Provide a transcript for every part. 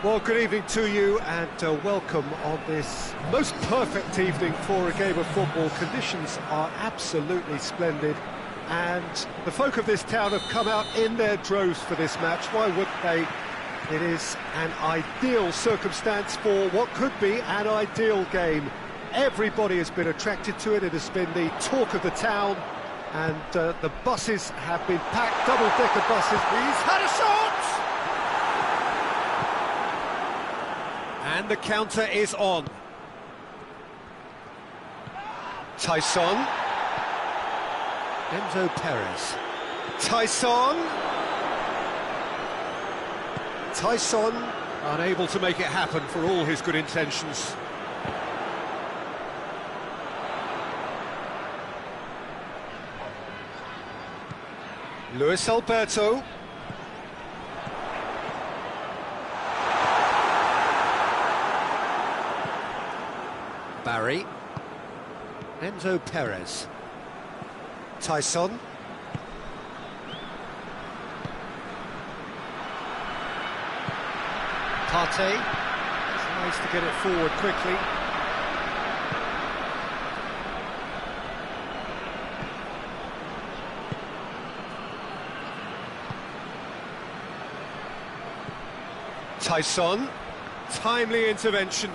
Well, good evening to you and welcome on this most perfect evening for a game of football. Conditions are absolutely splendid and the folk of this town have come out in their droves for this match. Why wouldn't they? It is an ideal circumstance for what could be an ideal game. Everybody has been attracted to it. It has been the talk of the town and the buses have been packed, double-decker buses. He's had a shot! And the counter is on. Tyson. Enzo Perez. Tyson unable to make it happen for all his good intentions. Luis Alberto. Barry. Enzo Perez. Tyson. Partey tries to get it forward quickly. Tyson. Timely intervention.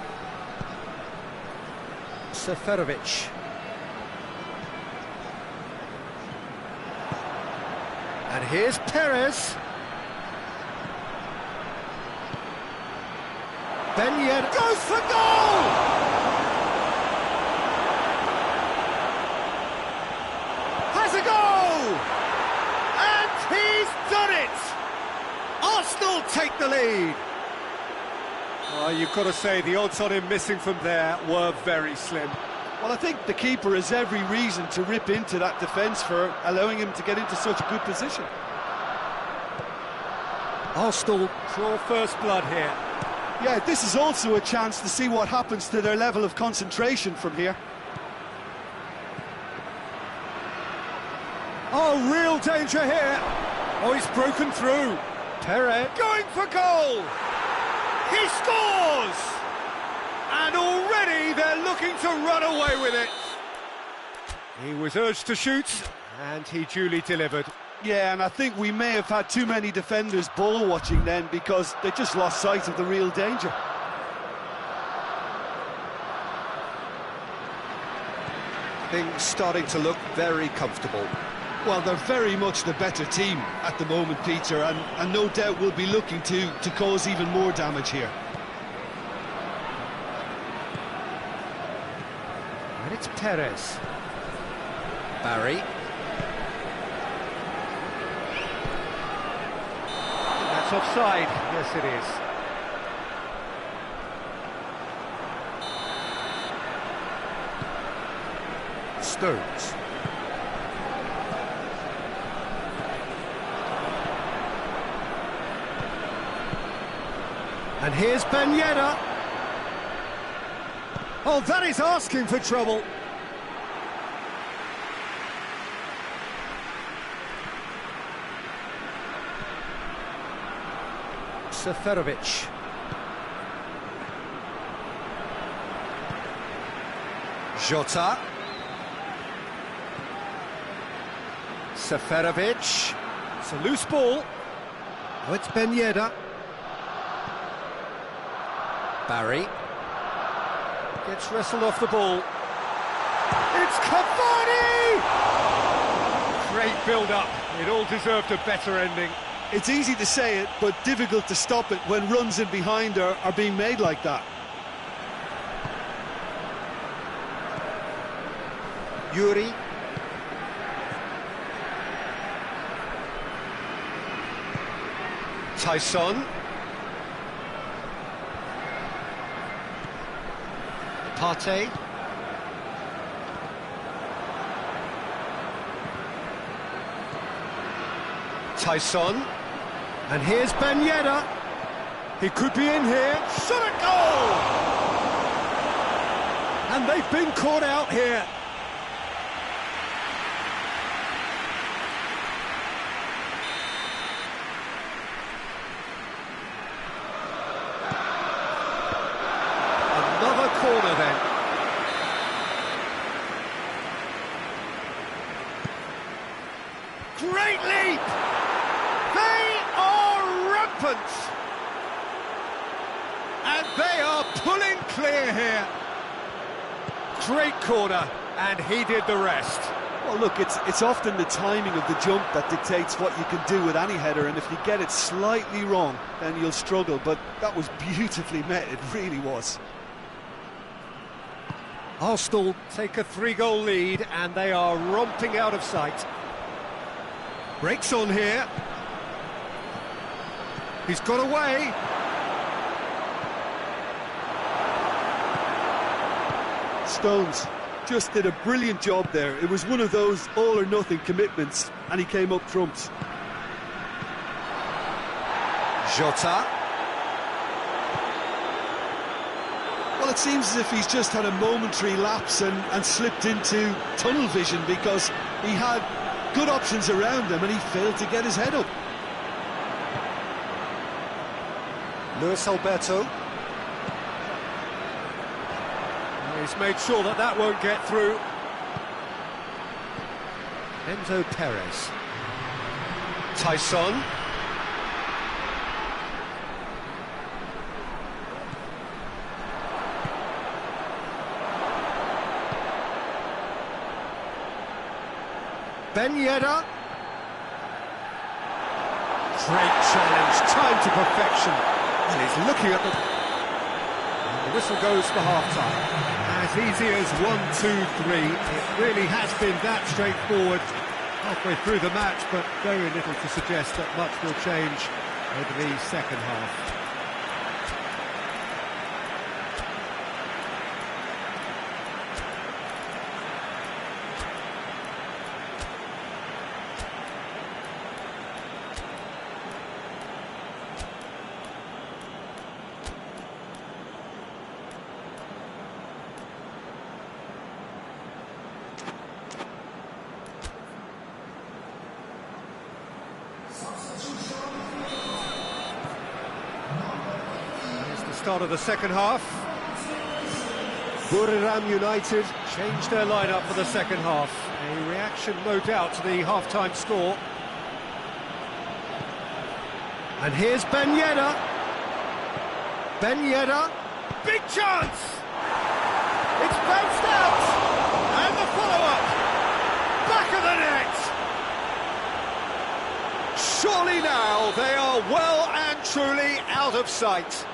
Seferovic. And here's Perez. Ben Yedder goes for goal! Has a goal! And he's done it! Arsenal take the lead. Oh, you've got to say the odds on him missing from there were very slim. Well, I think the keeper has every reason to rip into that defence for allowing him to get into such a good position. Arsenal draw first blood here. Yeah, this is also a chance to see what happens to their level of concentration from here. Oh, real danger here. Oh, he's broken through. Perez going for goal. He scores! And already they're looking to run away with it. He was urged to shoot, and he duly delivered. Yeah, and I think we may have had too many defenders ball watching then because they just lost sight of the real danger. Things starting to look very comfortable. Well, they're very much the better team at the moment, Peter, and no doubt will be looking to cause even more damage here. And it's Perez. Barry. That's offside. Yes, it is. Stones. And here's Ben Yedder. Oh, that is asking for trouble. Seferovic. Jota. Seferovic. It's a loose ball. Oh, it's Ben Yedder. Barry gets wrestled off the ball. It's Cavani! Great build-up. It all deserved a better ending. It's easy to say it, but difficult to stop it when runs in behind are being made like that. Yuri. Tyson. Partey. Tyson. And here's Ben Yedder. He could be in here. Shot at goal! And they've been caught out here. moment! And they are pulling clear here. Great corner, and he did the rest. Well, look, it's often the timing of the jump that dictates what you can do with any header, and if you get it slightly wrong, then you'll struggle, but that was beautifully met, it really was. Arsenal take a 3-goal lead, and they are romping out of sight. Breaks on here. He's got away. Stones just did a brilliant job there. It was one of those all-or-nothing commitments, and he came up trumps. Jota. Well, it seems as if he's just had a momentary lapse and slipped into tunnel vision, because he had good options around him and he failed to get his head up. Luis Alberto. He's made sure that that won't get through. Enzo Perez. Tyson. Ben Yedder. Great challenge, time to perfection. And he's looking at the... And the whistle goes for half-time. As easy as 1, 2, 3. It really has been that straightforward halfway through the match, but very little to suggest that much will change over the second half. Start of the second half. Buriram United changed their lineup for the second half. A reaction, no doubt, to the half-time score. And here's Ben Yedder. Ben Yedder. Big chance! It's bounced out! And the follow-up! Back of the net! Surely now they are well and truly out of sight.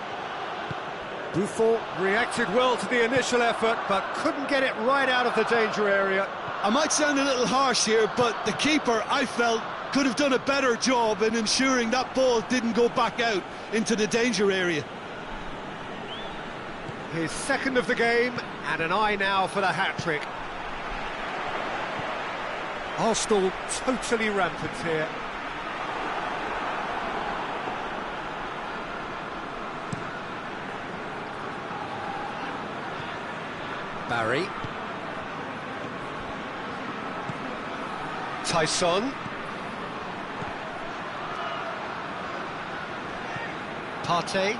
Buffon reacted well to the initial effort, but couldn't get it right out of the danger area. I might sound a little harsh here, but the keeper, I felt, could have done a better job in ensuring that ball didn't go back out into the danger area. His second of the game, and an eye now for the hat-trick. Arsenal totally rampant here. Barry. Tyson. Partey.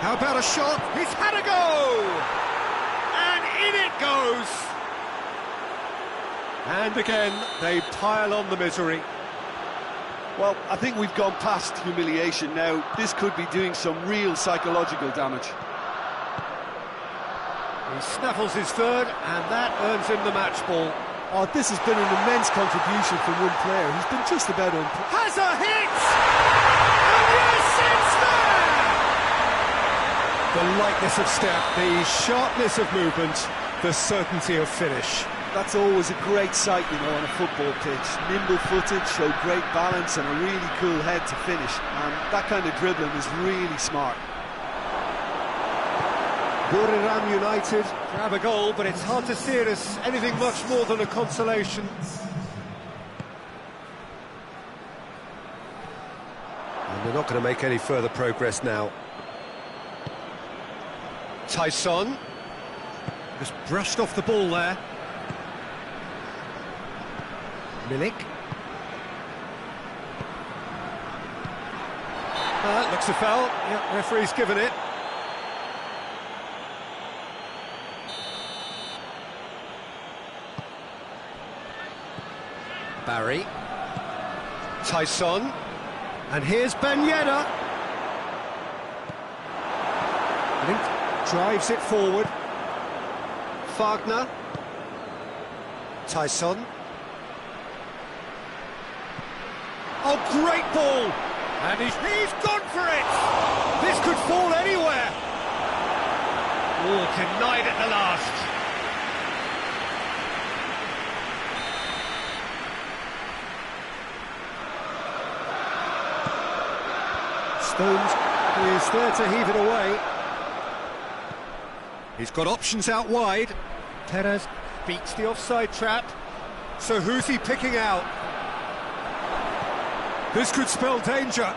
How about a shot? He's had a go! And in it goes! And again, they pile on the misery. Well, I think we've gone past humiliation now. This could be doing some real psychological damage. He snaffles his third, and that earns him the match ball. Oh, this has been an immense contribution from one player. He's been just about Has a hit! And yes, it's there! The lightness of step, the sharpness of movement, the certainty of finish. That's always a great sight, you know, on a football pitch. Nimble-footed, show great balance and a really cool head to finish. And that kind of dribbling is really smart. Buriram United grab a goal, but it's hard to see it as anything much more than a consolation. And they're not going to make any further progress now. Tyson. Just brushed off the ball there. Milik. Looks a foul. Yeah, referee's given it. Barry. Tyson. And here's Ben Yedder. Link drives it forward. Wagner. Tyson. Oh, great ball! And he's gone for it! This could fall anywhere! Oh, denied at the last. Stones is there to heave it away. He's got options out wide. Perez beats the offside trap. So who's he picking out? This could spell danger.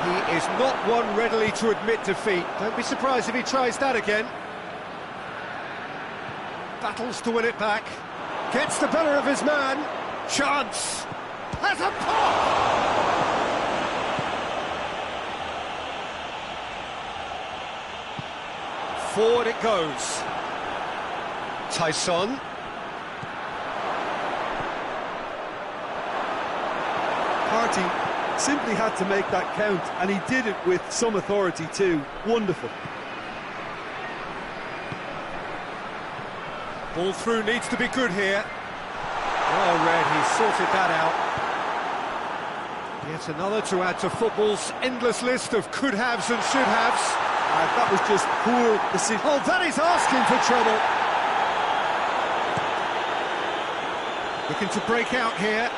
He is not one readily to admit defeat. Don't be surprised if he tries that again. Battles to win it back. Gets the better of his man. Chance. Has a pop! Forward it goes. Tyson. Partey simply had to make that count, and he did it with some authority too. Wonderful. Ball through needs to be good here. Well read, he sorted that out. Yet another to add to football's endless list of could-haves and should-haves. That was just poor decision. Oh, that is asking for trouble. Looking to break out here.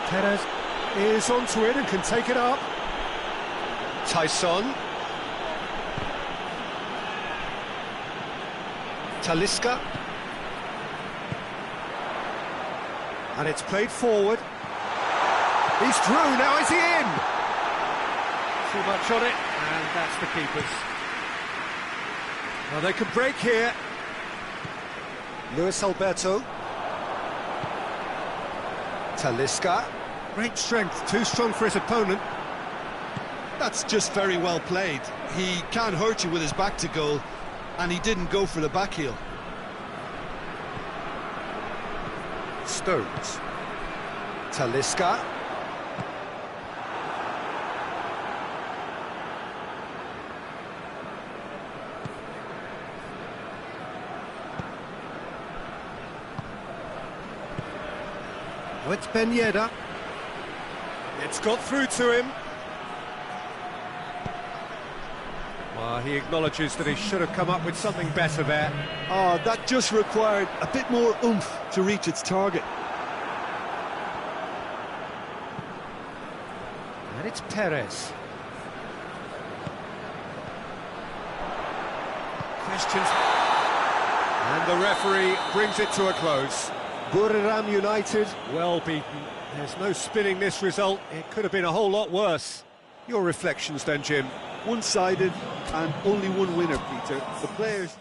Perez is onto it and can take it up. Tyson. Talisca. And it's played forward. He's through, now is he in? Too much on it, and that's the keepers. Well, they can break here. Luis Alberto. Talisca. Great strength, too strong for his opponent. That's just very well played. He can't hurt you with his back to goal, and he didn't go for the back heel. Stones. Talisca. Oh, it's Ben Yedder. It's got through to him. Well, he acknowledges that he should have come up with something better there. Oh, that just required a bit more oomph to reach its target. And it's Perez. Questions. And the referee brings it to a close. Buriram United, well beaten. There's no spinning this result. It could have been a whole lot worse. Your reflections then, Jim? One-sided and only one winner, Peter. The players...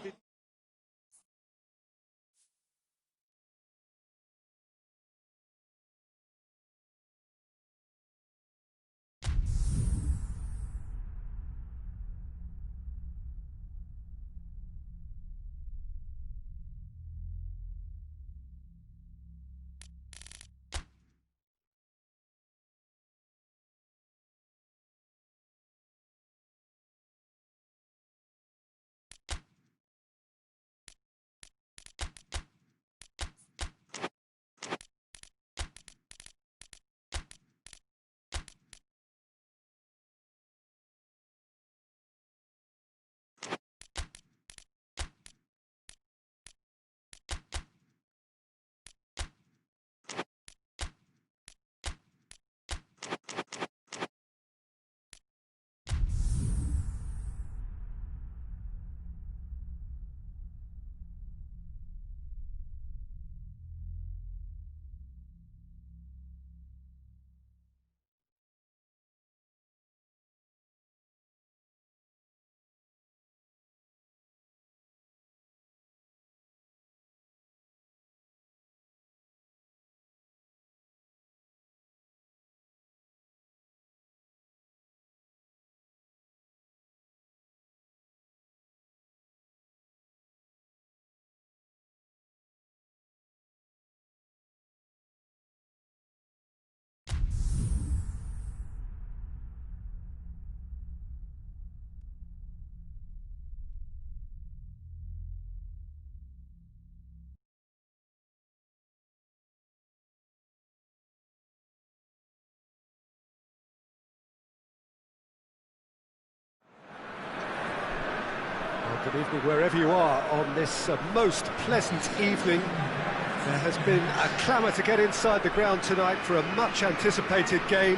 Good evening wherever you are on this most pleasant evening. There has been a clamour to get inside the ground tonight for a much anticipated game.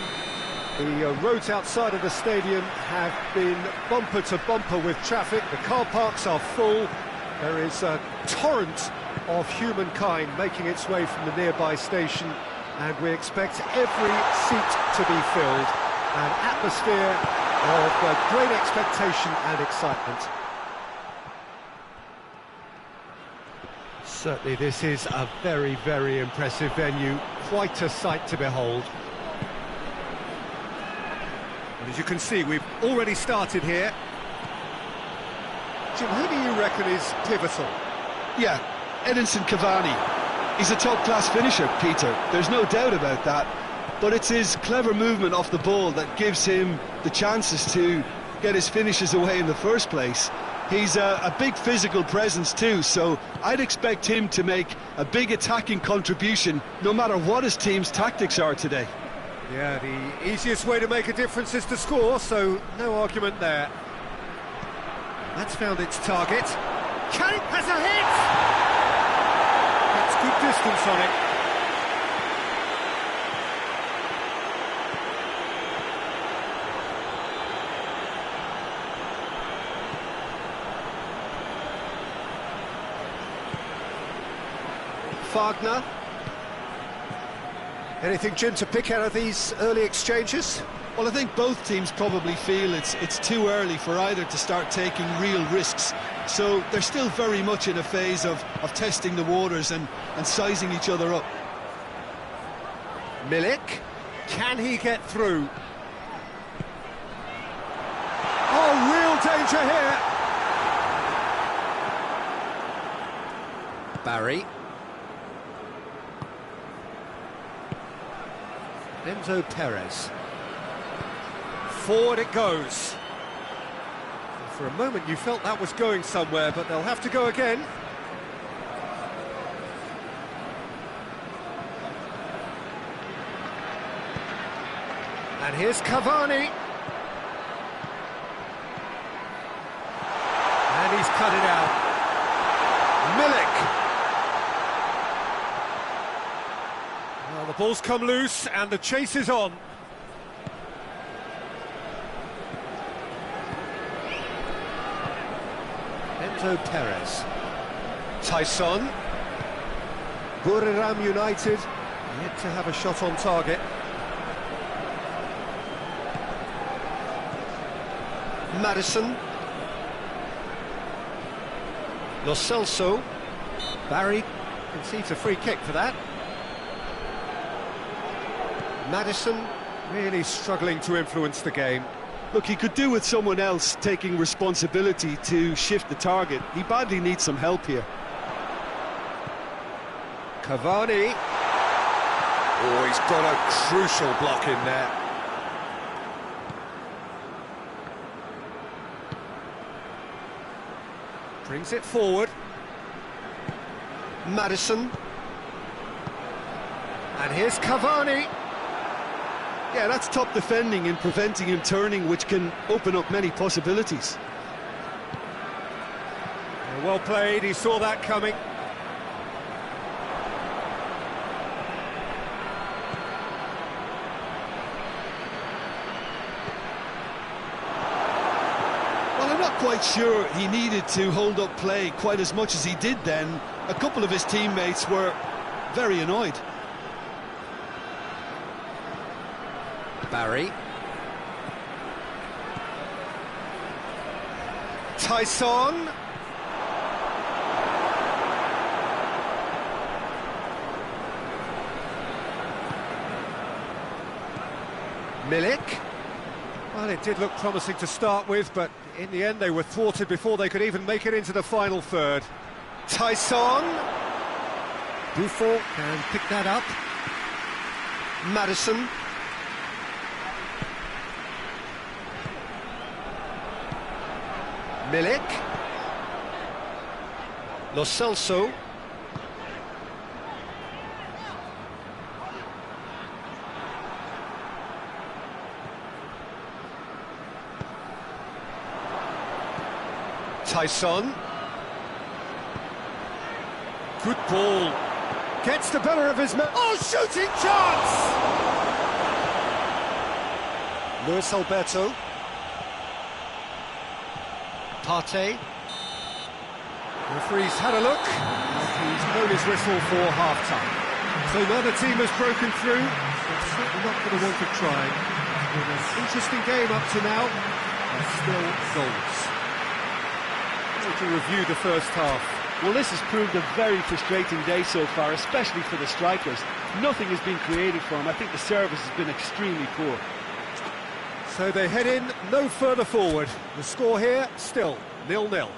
The roads outside of the stadium have been bumper to bumper with traffic. The car parks are full. There is a torrent of humankind making its way from the nearby station, and we expect every seat to be filled. An atmosphere of great expectation and excitement. Certainly this is a very, very impressive venue, quite a sight to behold. And as you can see, we've already started here. Jim, who do you reckon is pivotal? Yeah, Edinson Cavani. He's a top-class finisher, Peter. There's no doubt about that. But it's his clever movement off the ball that gives him the chances to get his finishes away in the first place. He's a big physical presence too, so I'd expect him to make a big attacking contribution no matter what his team's tactics are today. Yeah, the easiest way to make a difference is to score, so no argument there. That's found its target. Kane has a hit! That's good distance on it. Wagner. Anything, Jim, to pick out of these early exchanges? Well, I think both teams probably feel it's too early for either to start taking real risks. So they're still very much in a phase of testing the waters and sizing each other up. Milik, can he get through? Oh, real danger here! Barry. Enzo Perez. Forward it goes. For a moment you felt that was going somewhere, but they'll have to go again. And here's Cavani. And he's cut it out. Milik. Well, the ball's come loose and the chase is on. Enzo Perez. Tyson. Buriram United yet to have a shot on target. Madison. Lo Celso. Barry concedes a free kick for that. Madison really struggling to influence the game. Look, he could do with someone else taking responsibility to shift the target. He badly needs some help here. Cavani. Oh, he's got a crucial block in there. Brings it forward. Madison. And here's Cavani. Yeah, that's top defending and preventing him turning, which can open up many possibilities. Well played, he saw that coming. Well, I'm not quite sure he needed to hold up play quite as much as he did then. A couple of his teammates were very annoyed. Barry. Tyson. Milik. Well, it did look promising to start with, but in the end they were thwarted before they could even make it into the final third. Tyson. Buffon can pick that up. Madison. Milik. Lo Celso. by Son. Good ball. Gets the better of his man. Oh, shooting chance! Luis Alberto. Partey. Referee's had a look, and he's blown his whistle for half-time. So now the team has broken through. They're certainly not going to want to try. It's been an interesting game up to now, and still goals. To review the first half. Well, this has proved a very frustrating day so far, especially for the strikers. Nothing has been created for them. I think the service has been extremely poor. So they head in no further forward. The score here, still 0-0.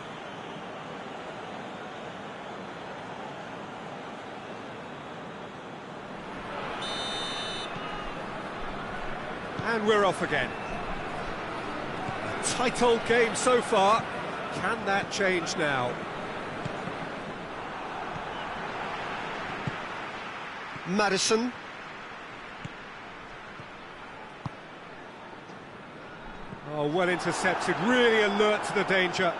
And we're off again. A tight old game so far. Can that change now? Madison. Oh, well intercepted, really alert to the danger.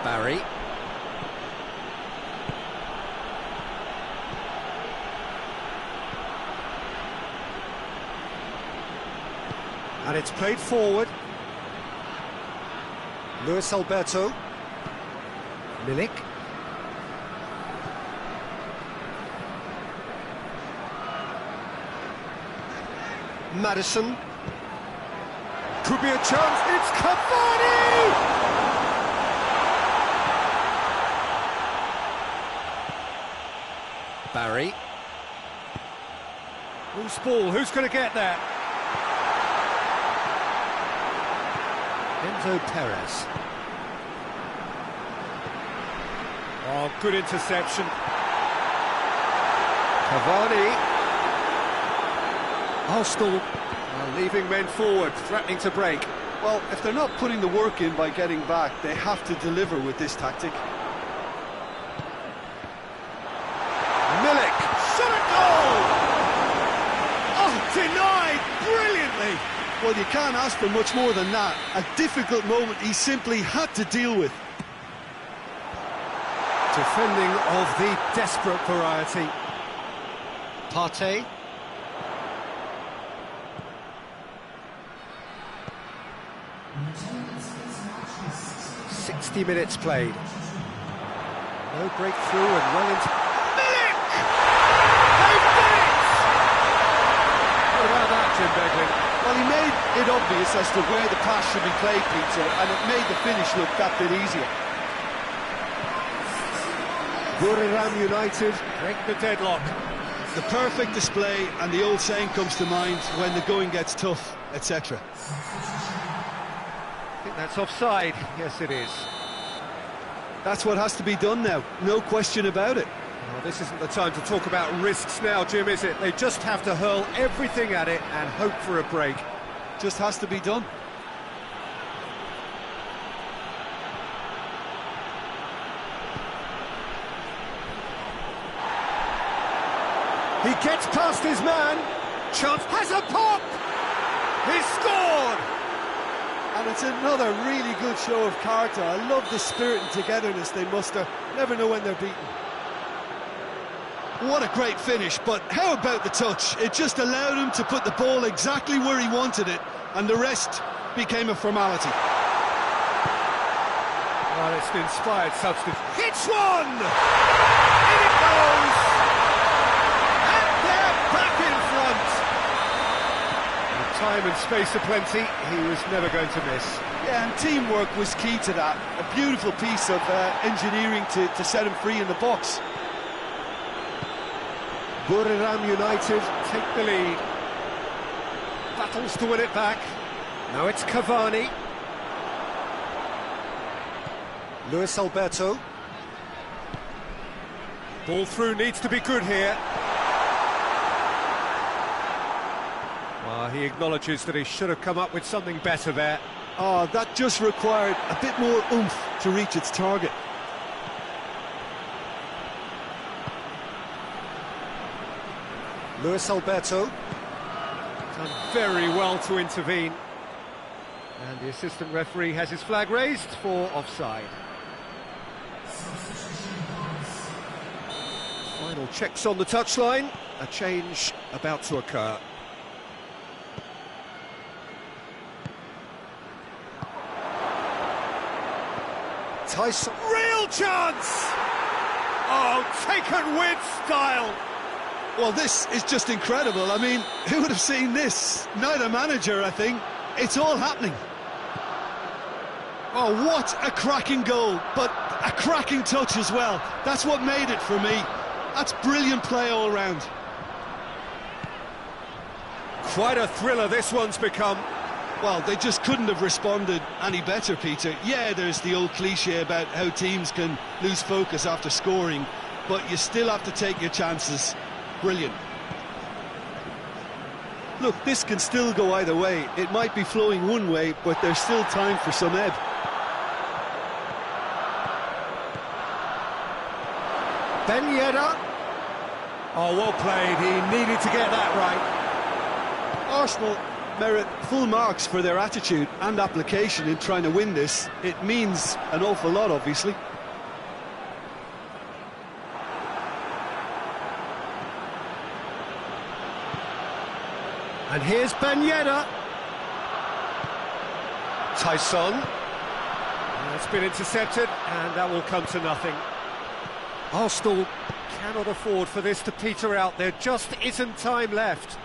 Barry. And it's played forward. Luis Alberto. Milik. Madison. Could be a chance. It's Cavani! Barry. Who's ball? Who's going to get that? Enzo Perez. Oh, good interception. Cavani. Arsenal are leaving men forward, threatening to break. Well, if they're not putting the work in by getting back, they have to deliver with this tactic. Milik, shot at goal! Oh, denied brilliantly! Well, you can't ask for much more than that. A difficult moment he simply had to deal with. Defending of the desperate variety. Partey. 60 minutes played. No breakthrough and well into... Milik! They've done it! What about that, Jim Beglin? Well, he made it obvious as to where the pass should be played, Peter, and it made the finish look that bit easier. Buriram United break the deadlock. The perfect display, and the old saying comes to mind, when the going gets tough, etc. I think that's offside. Yes, it is. That's what has to be done now, no question about it. Well, this isn't the time to talk about risks now, Jim, is it? They just have to hurl everything at it and hope for a break. Just has to be done. He gets past his man. Chance has a pop. He's scored. And it's another really good show of character. I love the spirit and togetherness they muster. Never know when they're beaten. What a great finish, but how about the touch? It just allowed him to put the ball exactly where he wanted it, and the rest became a formality. Well, it's an inspired substance. Hits one! In it goes! And they're back in front! With time and space aplenty, he was never going to miss. Yeah, and teamwork was key to that. A beautiful piece of engineering to set him free in the box. Buriram United take the lead. Battles to win it back. Now it's Cavani. Luis Alberto. Ball through needs to be good here. Well, he acknowledges that he should have come up with something better there. Oh, that just required a bit more oomph to reach its target. Luis Alberto. Done very well to intervene. And the assistant referee has his flag raised for offside. Final checks on the touchline, a change about to occur. Tyson, real chance! Oh, taken with style! Well, this is just incredible. I mean, who would have seen this? Neither manager, I think. It's all happening. Oh, what a cracking goal, but a cracking touch as well. That's what made it for me. That's brilliant play all round. Quite a thriller this one's become. Well, they just couldn't have responded any better, Peter. Yeah, there's the old cliche about how teams can lose focus after scoring, but you still have to take your chances. Brilliant. Look, this can still go either way. It might be flowing one way, but there's still time for some ebb. Ben Yedder. Oh, well played. He needed to get that right. Arsenal merit full marks for their attitude and application in trying to win this. It means an awful lot, obviously. And here's Ben Yedder. Tyson. It's been intercepted, and that will come to nothing. Arsenal cannot afford for this to peter out. There just isn't time left.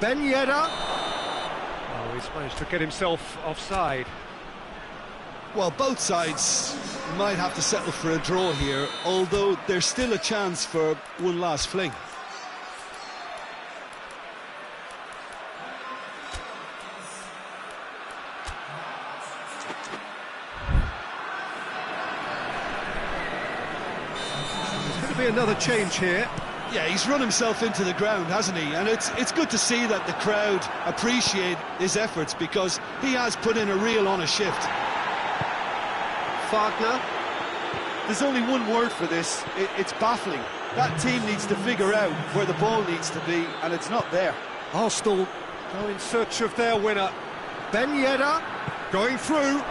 Ben Yedder. Oh, he's managed to get himself offside. Well, both sides might have to settle for a draw here, although there's still a chance for one last fling. There's going to be another change here. Yeah, he's run himself into the ground, hasn't he? And it's good to see that the crowd appreciate his efforts, because he has put in a real honest shift. Wagner. There's only one word for this. It's baffling. That team needs to figure out where the ball needs to be, and it's not there. Arsenal go in search of their winner. Ben Yedder going through.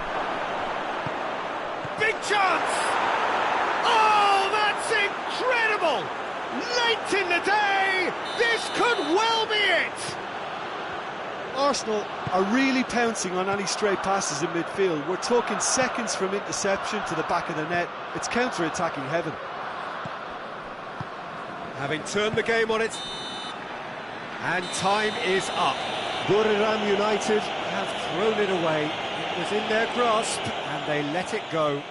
Big chance! Oh, that's incredible! Late in the day, this could well be it! Arsenal are really pouncing on any stray passes in midfield. We're talking seconds from interception to the back of the net. It's counter-attacking heaven. Having turned the game on it, and time is up. Buriram United have thrown it away. It was in their grasp, and they let it go.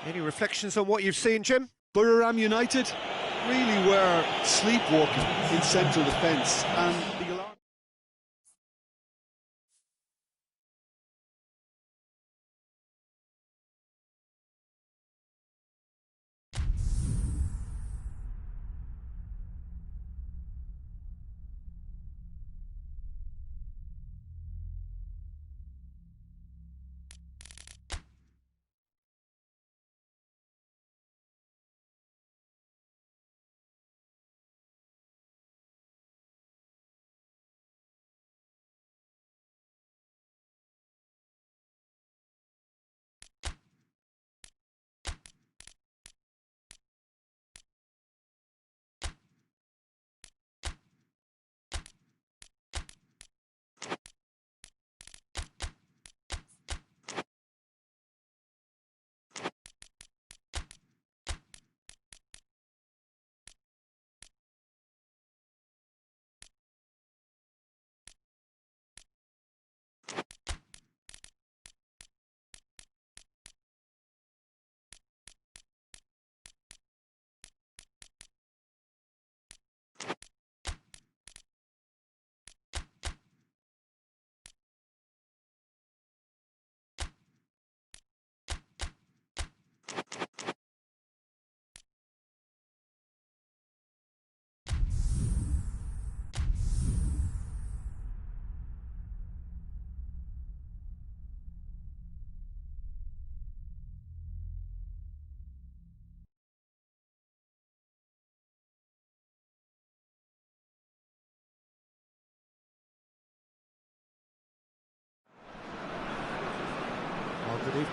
Any reflections on what you've seen, Jim? Buriram United really were sleepwalking in central defence, and the alarm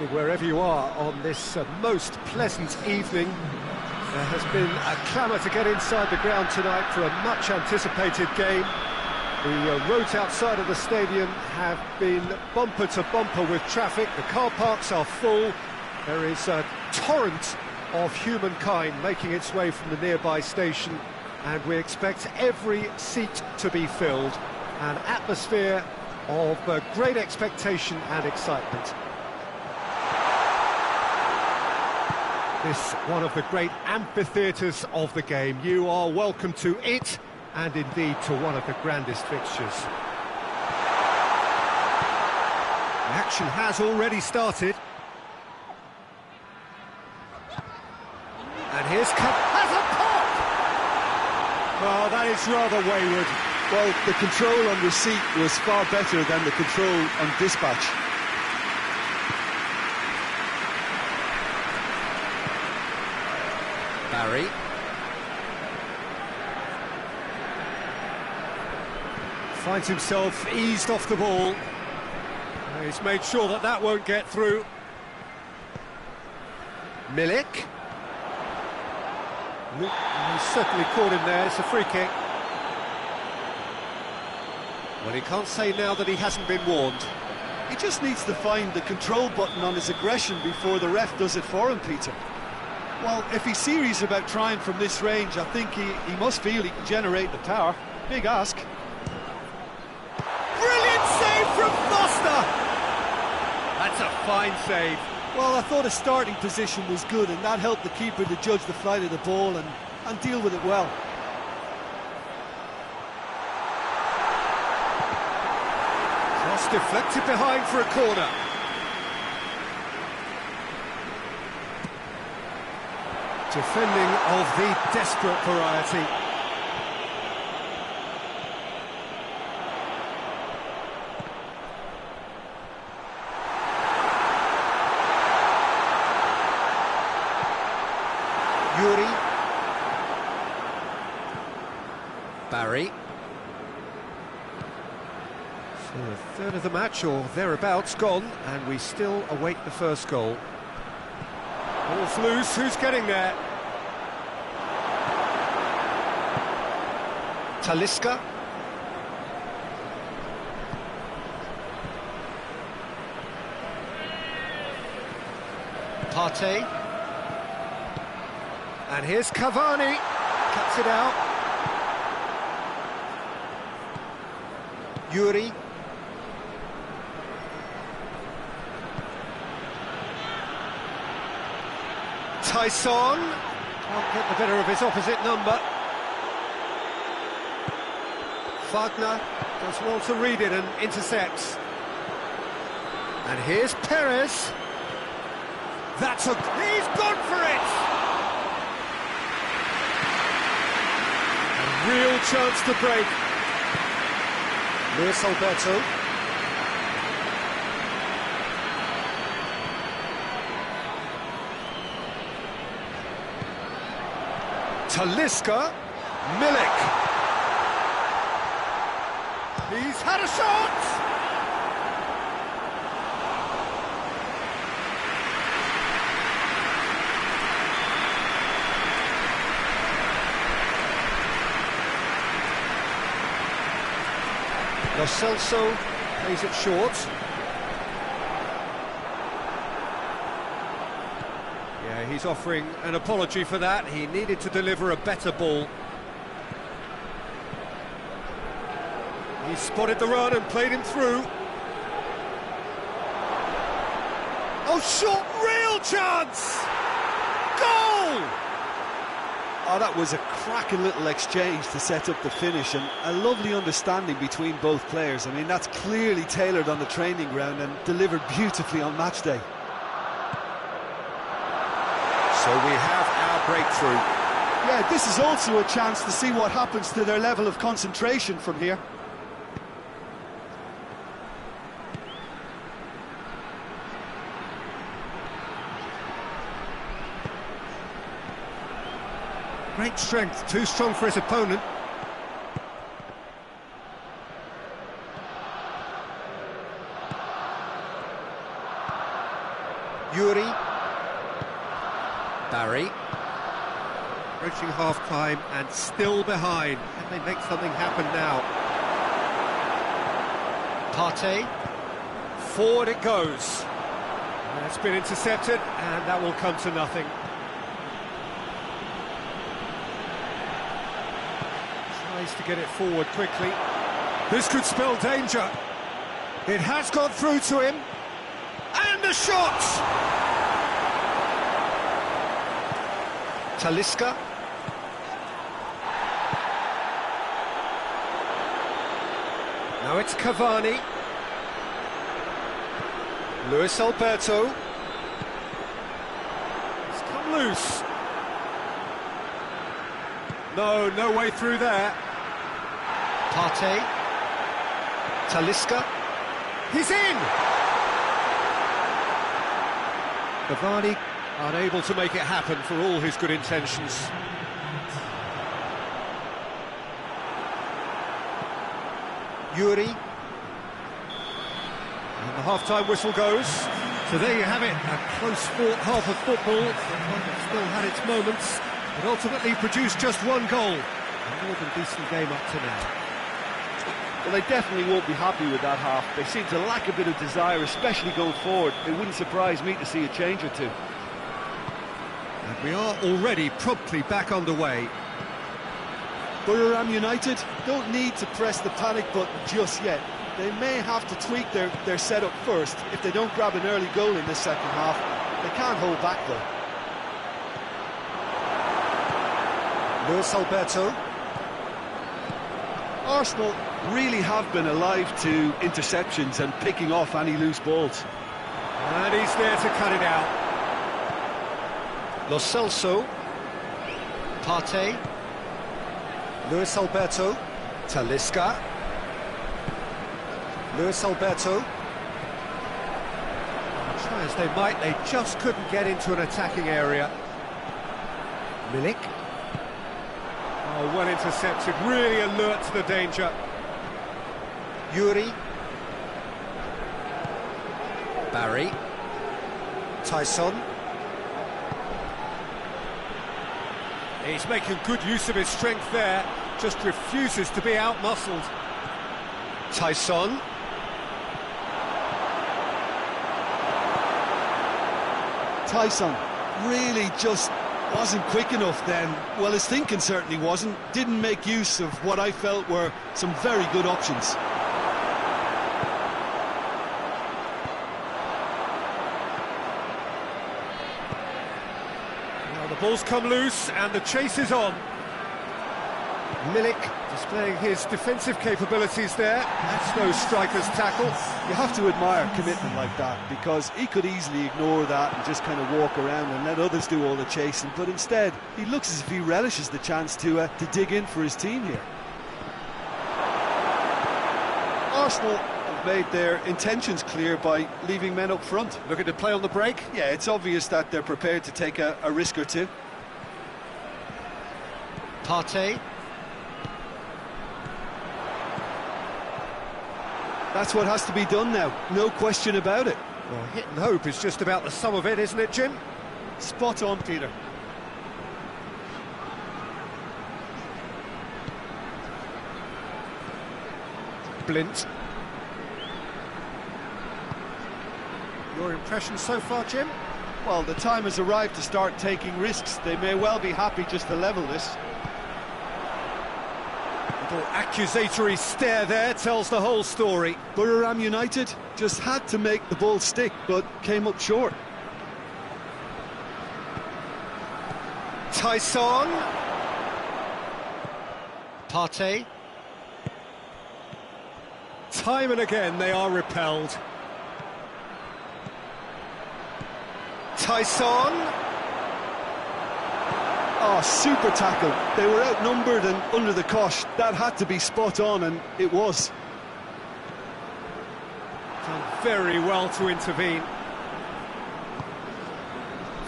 Wherever you are on this most pleasant evening, there has been a clamour to get inside the ground tonight for a much-anticipated game. The roads outside of the stadium have been bumper to bumper with traffic. The car parks are full. There is a torrent of humankind making its way from the nearby station, and we expect every seat to be filled. An atmosphere of great expectation and excitement. This one of the great amphitheatres of the game. You are welcome to it, and indeed to one of the grandest fixtures. The action has already started. And here's has a pop! Well, that is rather wayward. Well, the control on receipt was far better than the control on dispatch. Barry. Finds himself eased off the ball. He's made sure that that won't get through. Milik. He's certainly caught him there. It's a free kick. Well, he can't say now that he hasn't been warned. He just needs to find the control button on his aggression before the ref does it for him, Peter. Well, if he's serious about trying from this range, I think he must feel he can generate the power. Big ask. Brilliant save from Foster! That's a fine save. Well, I thought his starting position was good, and that helped the keeper to judge the flight of the ball and deal with it well. Cross deflected behind for a corner. Defending of the desperate variety. Yuri. Barry. So a third of the match or thereabouts gone, and we still await the first goal. Ball's loose, who's getting there? Talisca. Partey. And here's Cavani. Cuts it out. Yuri. Tyson can't get the better of his opposite number. Wagner does well to read it and intercepts. And here's Perez. He's gone for it! A real chance to break. Luis Alberto. Talisca. Milik. He's had a shot! Lo Celso plays it short. Yeah, he's offering an apology for that. He needed to deliver a better ball. He spotted the run and played him through. Oh, shot! Real chance! Goal! Oh, that was a cracking little exchange to set up the finish, and a lovely understanding between both players. I mean, that's clearly tailored on the training ground and delivered beautifully on match day. So we have our breakthrough. Yeah, this is also a chance to see what happens to their level of concentration from here. Great strength, too strong for his opponent. Barry. Approaching half-time and still behind. Can they make something happen now? Partey. Forward it goes. And it's been intercepted, and that will come to nothing. Tries to get it forward quickly. This could spell danger. It has gone through to him. And the shot! Talisca. Now it's Cavani. Luis Alberto. It's come loose. No way through there. Partey. Talisca. He's in! Cavani unable to make it happen for all his good intentions. Yuri. And the half-time whistle goes. So there you have it, a close-fought half of football. The one that still had its moments, but ultimately produced just one goal. A more than decent game up to now. Well, they definitely won't be happy with that half. They seem to lack a bit of desire, especially going forward. It wouldn't surprise me to see a change or two. And we are already promptly back underway. Buriram United don't need to press the panic button just yet. They may have to tweak their setup first. If they don't grab an early goal in this second half, they can't hold back though. Luis Alberto. Arsenal really have been alive to interceptions and picking off any loose balls. And he's there to cut it out. Lo Celso. Partey. Luis Alberto. Talisca. Luis Alberto. Try as they might, they just couldn't get into an attacking area. Milik. Oh, well intercepted, really alert to the danger. Yuri. Barry. Tyson. He's making good use of his strength there, just refuses to be out-muscled. Tyson. Tyson really just wasn't quick enough then. Well, his thinking certainly wasn't. Didn't make use of what I felt were some very good options. Now the ball's come loose and the chase is on. Milik displaying his defensive capabilities there. That's no striker's tackle. You have to admire commitment like that, because he could easily ignore that and just kind of walk around and let others do all the chasing, but instead he looks as if he relishes the chance to dig in for his team here. Arsenal have made their intentions clear by leaving men up front. Looking to play on the break? Yeah, it's obvious that they're prepared to take a risk or two. Partey. That's what has to be done now, no question about it. Well, hit and hope is just about the sum of it, isn't it, Jim? Spot on, Peter. Blint. Your impression so far, Jim? Well, the time has arrived to start taking risks. They may well be happy just to level this. Little accusatory stare there tells the whole story. Buriram United just had to make the ball stick, but came up short. Tyson. Partey. Time and again they are repelled. Tyson. Oh, super tackle. They were outnumbered and under the cosh. That had to be spot on, and it was. Done very well to intervene.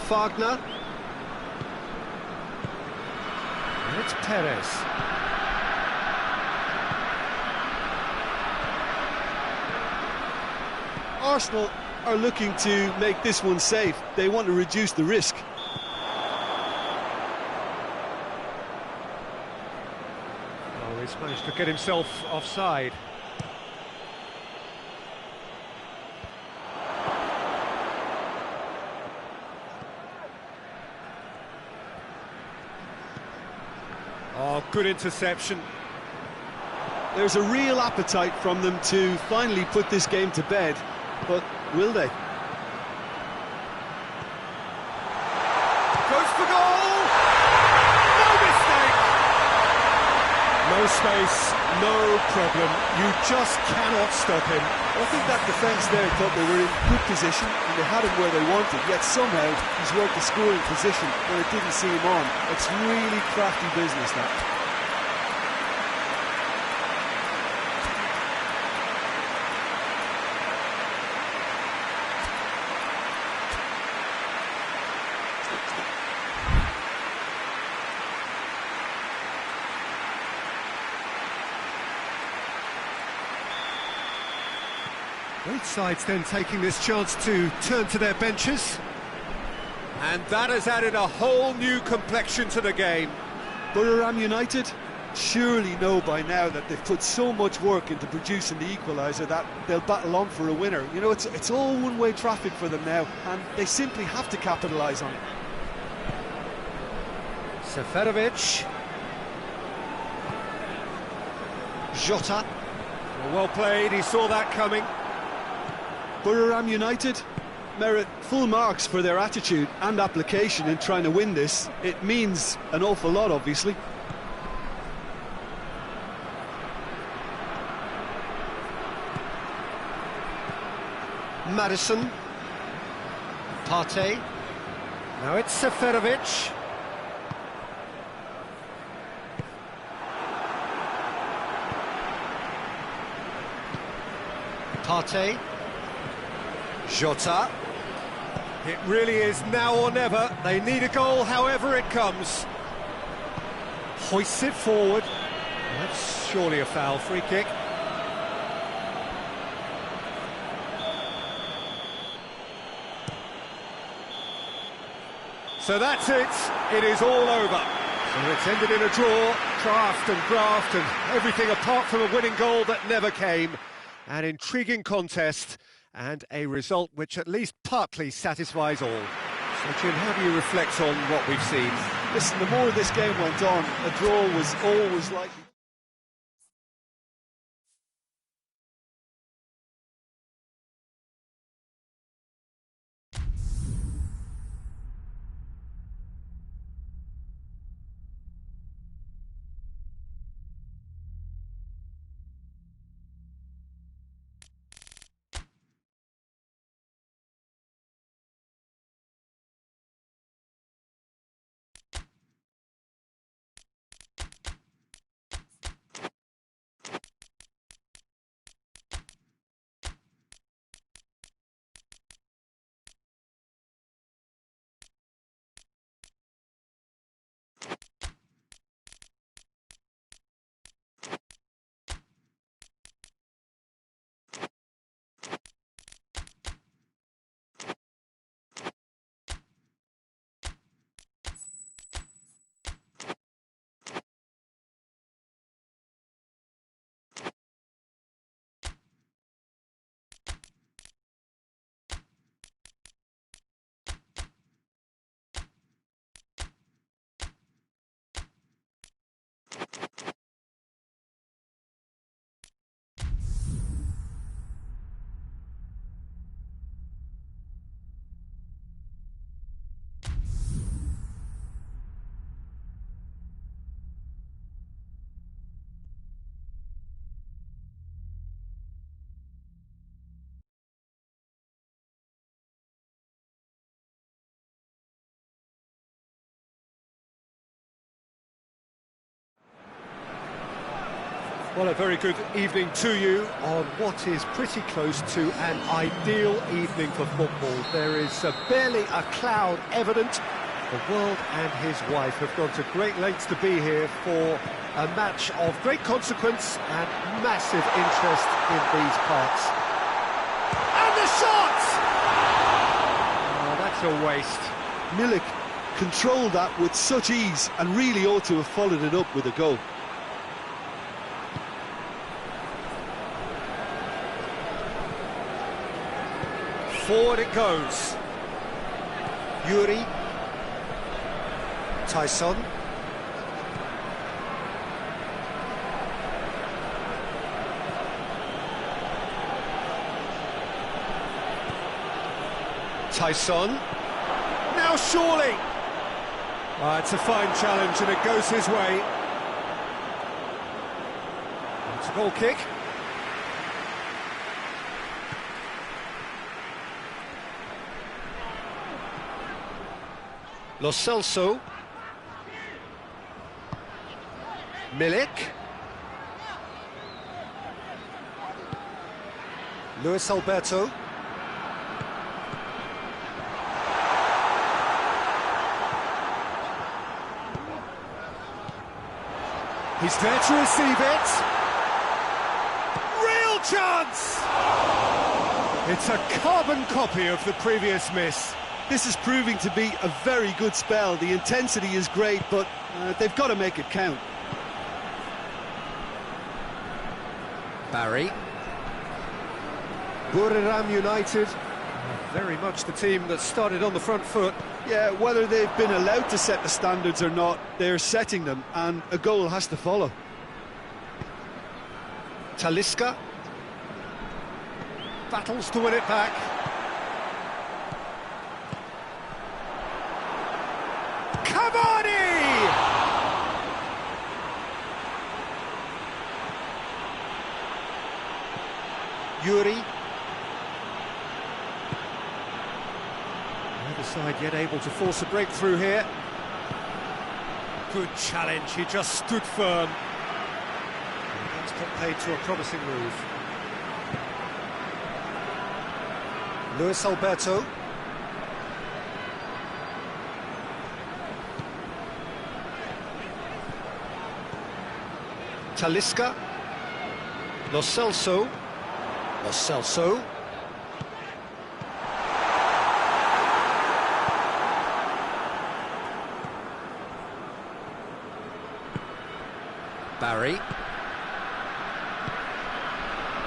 Wagner. And it's Perez. Arsenal are looking to make this one safe. They want to reduce the risk. he's managed to get himself offside. Oh, good interception. There's a real appetite from them to finally put this game to bed, but will they? Goes for goal! No mistake! No space, no problem. You just cannot stop him. I think that defence there thought they were in good position and they had him where they wanted, yet somehow he's worked the scoring position when it didn't see him on. It's really crafty business, that. Both sides then taking this chance to turn to their benches. And that has added a whole new complexion to the game. Buriram United surely know by now that they've put so much work into producing the equaliser that they'll battle on for a winner. You know, it's all one-way traffic for them now, and they simply have to capitalise on it. Seferovic. Jota. Well played, he saw that coming. Buriram United merit full marks for their attitude and application in trying to win this. It means an awful lot, obviously. Madison. Partey. Now it's Seferovic. Partey. Jota. It really is now or never. They need a goal however it comes. Hoists it forward. That's surely a foul. Free kick. So that's it. It is all over. So it's ended in a draw. Draft and graft and everything apart from a winning goal that never came. An intriguing contest and a result which at least partly satisfies all. So Jim, how do you reflect on what we've seen? Listen, the more this game went on, a draw was always likely. Well, a very good evening to you on what is pretty close to an ideal evening for football. There is barely a cloud evident. The world and his wife have gone to great lengths to be here for a match of great consequence and massive interest in these parts. And the shot! Oh, that's a waste. Milik controlled that with such ease and really ought to have followed it up with a goal. Forward it goes. Yuri. Tyson. Tyson. Now surely. It's a fine challenge and it goes his way. It's a goal kick. Lo Celso. Milik. Luis Alberto. He's there to receive it. Real chance! It's a carbon copy of the previous miss. This is proving to be a very good spell. The intensity is great, but they've got to make it count. Barry. Buriram United, very much the team that started on the front foot. Yeah, whether they've been allowed to set the standards or not, they're setting them, and a goal has to follow. Talisca battles to win it back. Cavani! Yuri. Neither side yet able to force a breakthrough here. Good challenge, he just stood firm. And that's got paid to a promising move. Luis Alberto. Talisca. Lo Celso. Lo Celso. Barry.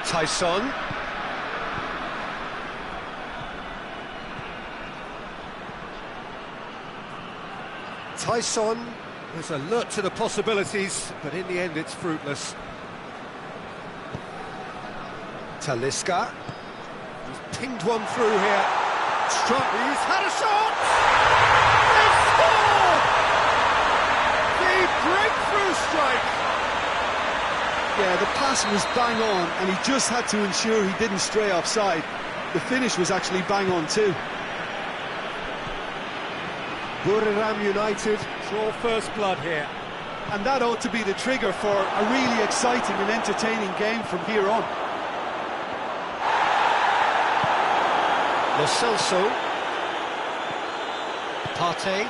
Tyson. Tyson is alert to the possibilities, but in the end it's fruitless. Talisca. He's pinged one through here. He's had a shot! They've scored! The breakthrough strike! Yeah, the pass was bang on, and he just had to ensure he didn't stray offside. The finish was actually bang on too. Buriram United draw first blood here. And that ought to be the trigger for a really exciting and entertaining game from here on. Lo Celso. Partey.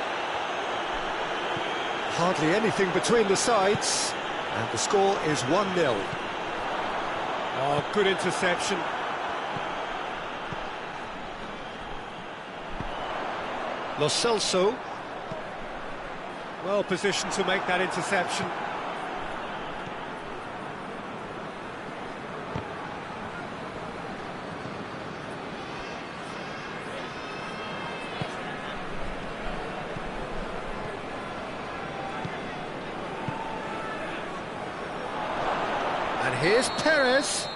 Hardly anything between the sides. And the score is 1-0. Oh, good interception. Lo Celso. Well positioned to make that interception. And here's Perez.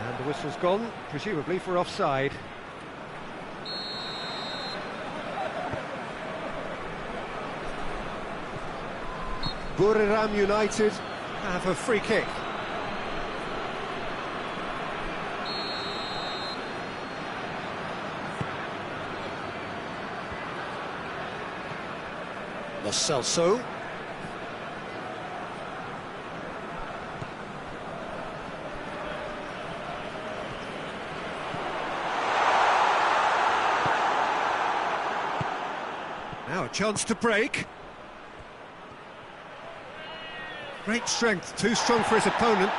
And the whistle's gone, presumably for offside. Buriram United have a free kick. Lo Celso. Now a chance to break. Great strength, too strong for his opponent.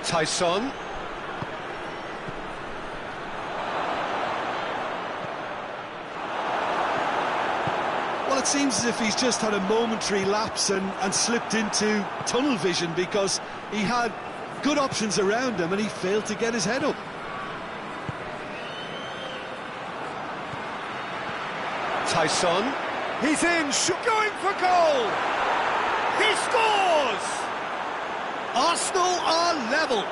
Tyson. Well, it seems as if he's just had a momentary lapse and slipped into tunnel vision, because he had good options around him and he failed to get his head up. Tyson, he's in, going for goal! He scores! Arsenal are level.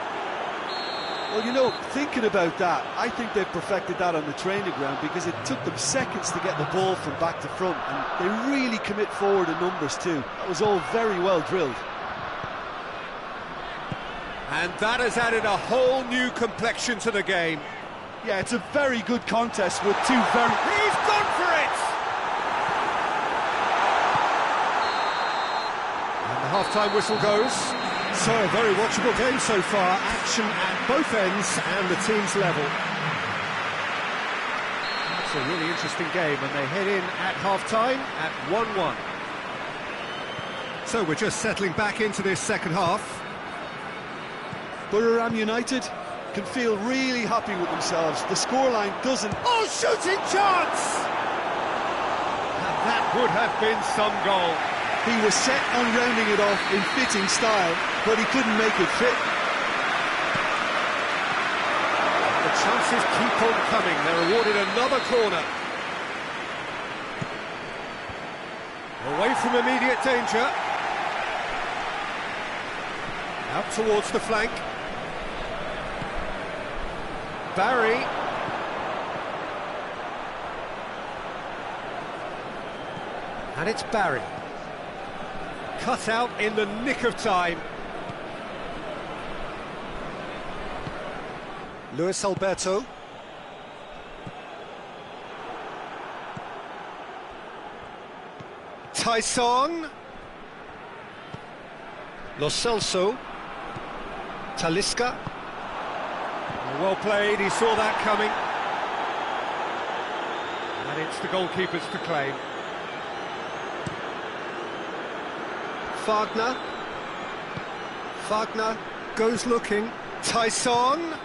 Well, you know, thinking about that, I think they've perfected that on the training ground, because it took them seconds to get the ball from back to front, and they really commit forward in numbers too. That was all very well drilled. And that has added a whole new complexion to the game. Yeah, it's a very good contest with two very... He's gone for it! And the half-time whistle goes. So, a very watchable game so far. Action at both ends and the teams level. It's a really interesting game, and they head in at half-time at 1-1. So we're just settling back into this second half. Borough United can feel really happy with themselves. The scoreline doesn't... Oh, shooting chance! And that would have been some goal. He was set on rounding it off in fitting style, but he couldn't make it fit. The chances keep on coming. They're awarded another corner. Away from immediate danger. Out towards the flank. Barry. And it's Barry. Cut out in the nick of time. Luis Alberto. Tyson. Lo Celso. Talisca. Well played, he saw that coming. And it's the goalkeepers to claim. Wagner goes looking. Tyson.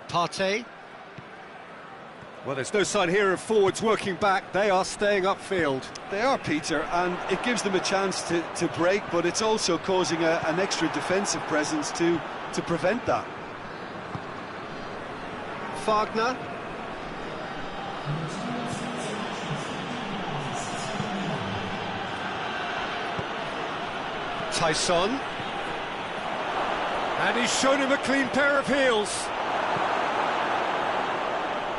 Partey. Well, there's no sign here of forwards working back. They are staying upfield. They are, Peter, and it gives them a chance to break, but it's also causing an extra defensive presence to prevent that. Wagner. Tyson. And he's shown him a clean pair of heels.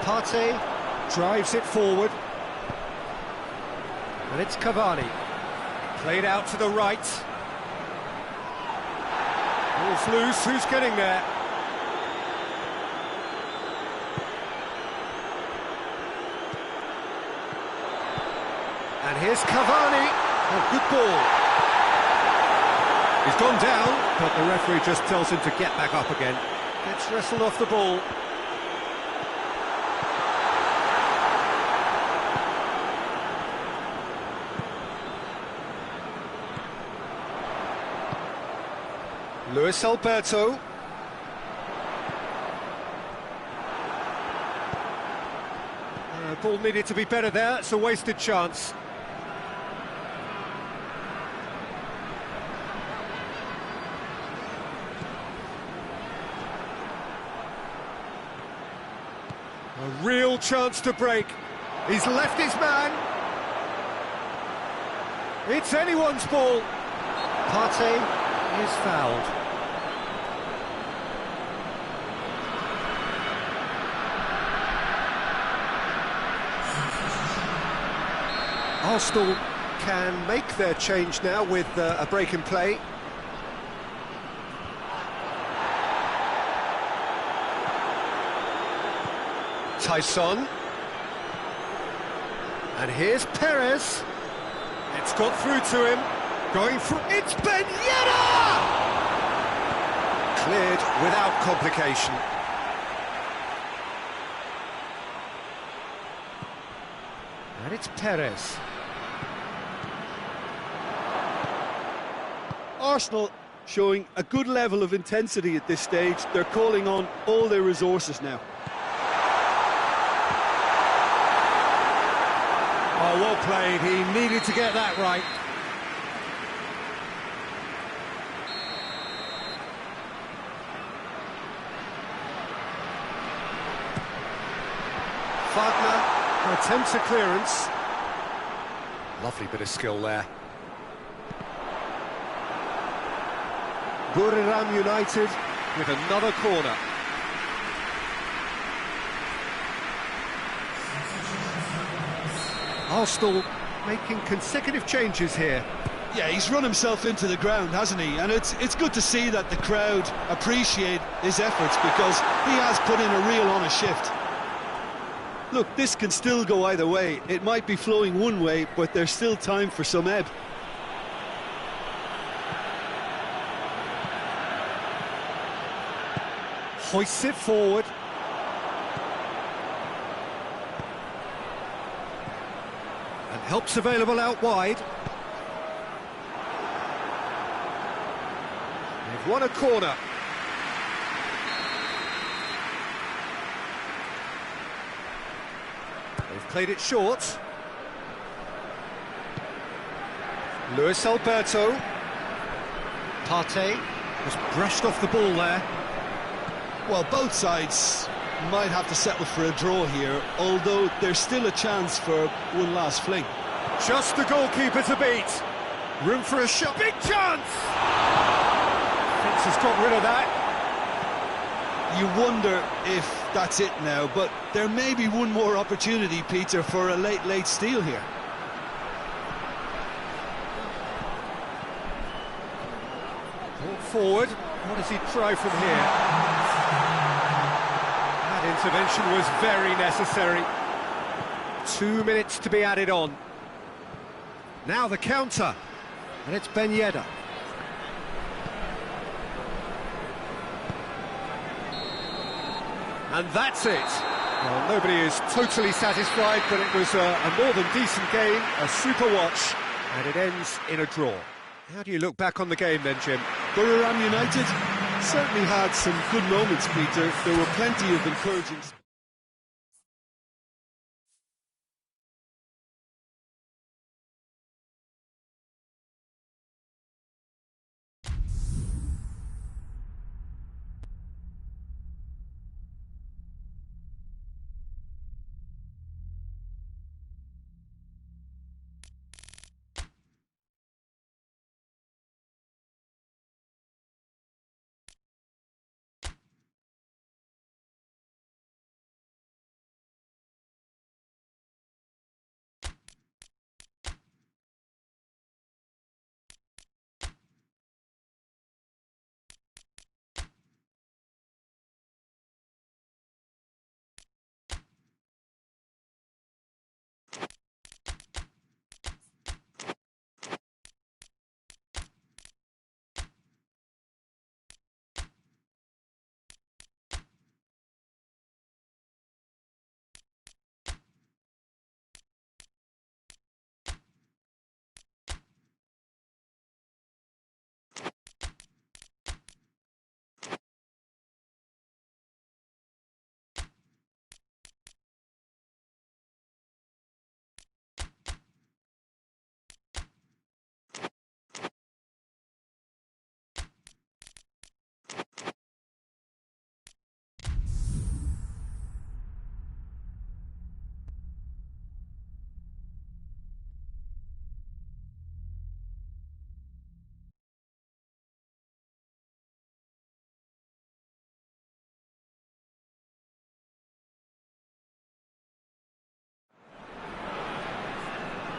Partey drives it forward. And it's Cavani. Played out to the right. Ball's loose, who's getting there? And here's Cavani. Oh, good ball. He's gone down, but the referee just tells him to get back up again. Gets wrestled off the ball. Luis Alberto. Ball needed to be better there, it's a wasted chance. A real chance to break. He's left his man. It's anyone's ball. Partey is fouled. Arsenal can make their change now with a break in play. Tyson. And here's Perez. It's got through to him. Going for... It's Ben Yedder! Cleared without complication. And it's Perez. Arsenal showing a good level of intensity at this stage. They're calling on all their resources now. Oh, well played. He needed to get that right. Wagner attempts a clearance. Lovely bit of skill there. Buriram United with another corner. Arsenal making consecutive changes here. Yeah, he's run himself into the ground, hasn't he? And it's good to see that the crowd appreciate his efforts, because he has put in a real honest shift. Look, this can still go either way. It might be flowing one way, but there's still time for some ebb. Hoists it forward. And help's available out wide. They've won a corner. They've played it short. Luis Alberto. Partey has brushed off the ball there. Well, both sides might have to settle for a draw here, although there's still a chance for one last fling. Just the goalkeeper to beat. Room for a shot. Big chance! Fence has got rid of that. You wonder if that's it now, but there may be one more opportunity, Peter, for a late steal here. Brought forward. What does he try from here? That intervention was very necessary. 2 minutes to be added on. Now the counter, and it's Ben Yedder. And that's it. Well, nobody is totally satisfied, but it was a more than decent game, a super watch, and it ends in a draw. How do you look back on the game then, Jim? Buriram United certainly had some good moments, Peter. There were plenty of encouraging...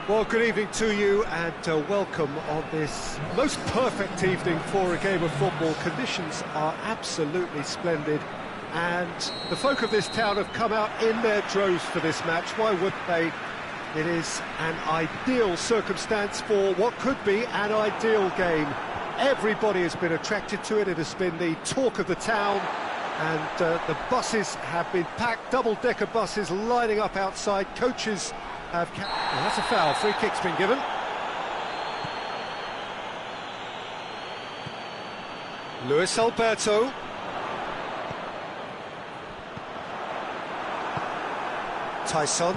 Well, good evening to you, and welcome on this most perfect evening for a game of football. Conditions are absolutely splendid, and the folk of this town have come out in their droves for this match. Why would they? It is an ideal circumstance for what could be an ideal game. Everybody has been attracted to it. It has been the talk of the town, and the buses have been packed, double-decker buses lining up outside. Coaches have... Well, that's a foul. Free kick's been given. Luis Alberto. Tyson.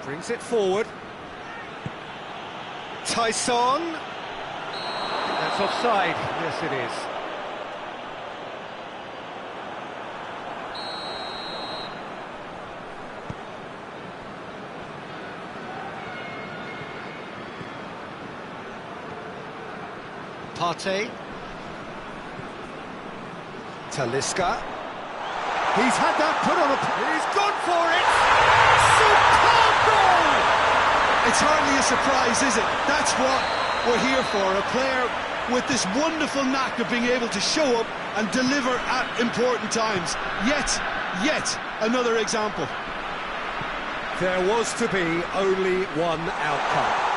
Brings it forward. Tyson. That's offside. Yes, it is. Partey. Talisca. He's had that put on a... He's gone for it! Superb goal! It's hardly a surprise, is it? That's what we're here for. A player with this wonderful knack of being able to show up and deliver at important times. Yet another example. There was to be only one outcome.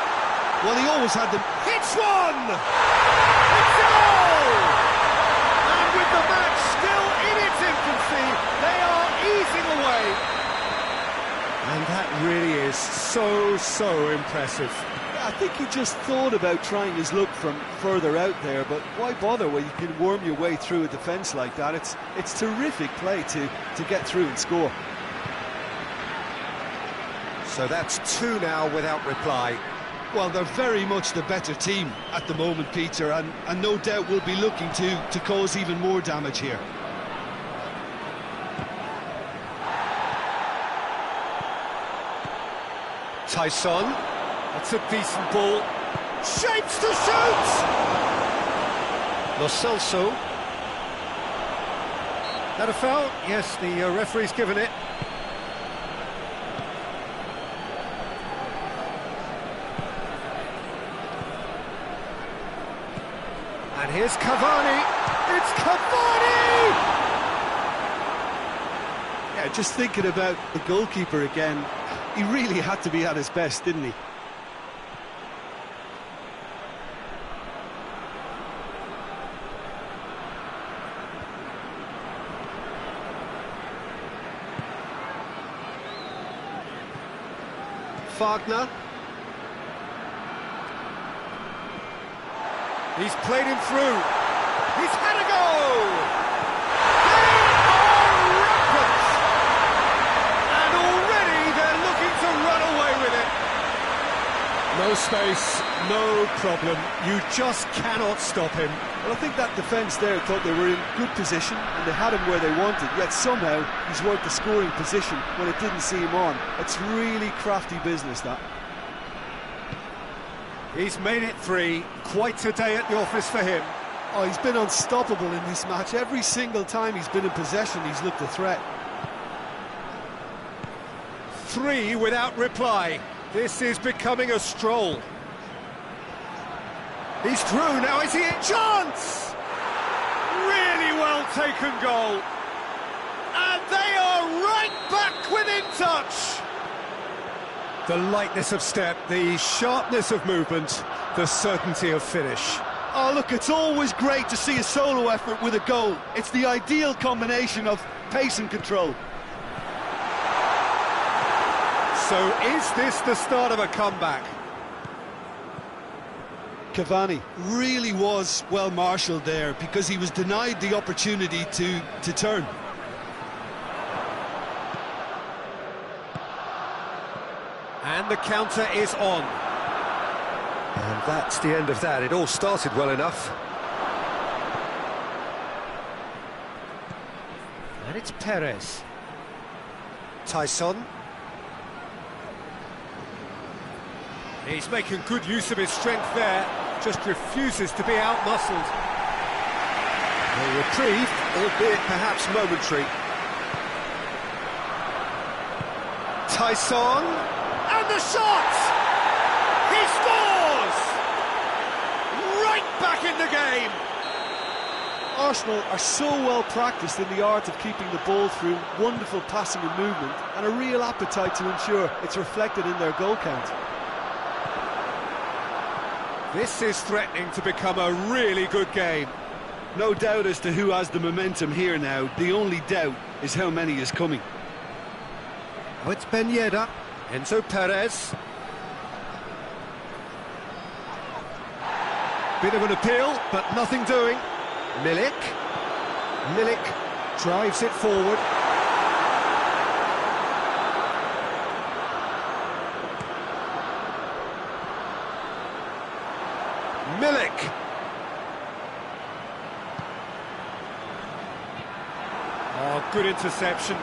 Well, he always had them. Hits one! It's a goal! And with the match still in its infancy, they are easing away. And that really is so impressive. I think he just thought about trying his luck from further out there, but why bother when you can worm your way through a defence like that? It's terrific play to get through and score. So that's two now without reply. Well, they're very much the better team at the moment, Peter, and no doubt will be looking to cause even more damage here. Tyson, that's a decent ball. Shapes to shoot! Lo Celso. That a foul? Yes, the referee's given it. And here's Cavani. It's Cavani! Yeah, just thinking about the goalkeeper again, he really had to be at his best, didn't he? Wagner. He's played him through. He's had a go! They are rampant! And already they're looking to run away with it. No space, no problem. You just cannot stop him. Well, I think that defence there thought they were in good position and they had him where they wanted, yet somehow he's worked the scoring position when it didn't see him on. It's really crafty business, that. He's made it three. Quite a day at the office for him. Oh, he's been unstoppable in this match. Every single time he's been in possession, he's looked a threat. Three without reply. This is becoming a stroll. He's through, now is he a chance? Really well taken goal. And they are right back within touch. The lightness of step, the sharpness of movement, the certainty of finish. Oh, look, it's always great to see a solo effort with a goal. It's the ideal combination of pace and control. So is this the start of a comeback? Cavani really was well marshalled there because he was denied the opportunity to turn. And the counter is on. And that's the end of that. It all started well enough. And it's Perez. Tyson. He's making good use of his strength there. Just refuses to be out-muscled. A reprieve, albeit perhaps momentary. Tyson. And the shot! He scores! Right back in the game! Arsenal are so well practiced in the art of keeping the ball through wonderful passing and movement, and a real appetite to ensure it's reflected in their goal count. This is threatening to become a really good game. No doubt as to who has the momentum here now. The only doubt is how many is coming. Oh, it's Ben Yedder. Enzo Perez. Bit of an appeal, but nothing doing. Milik drives it forward. Milik. Oh, good interception.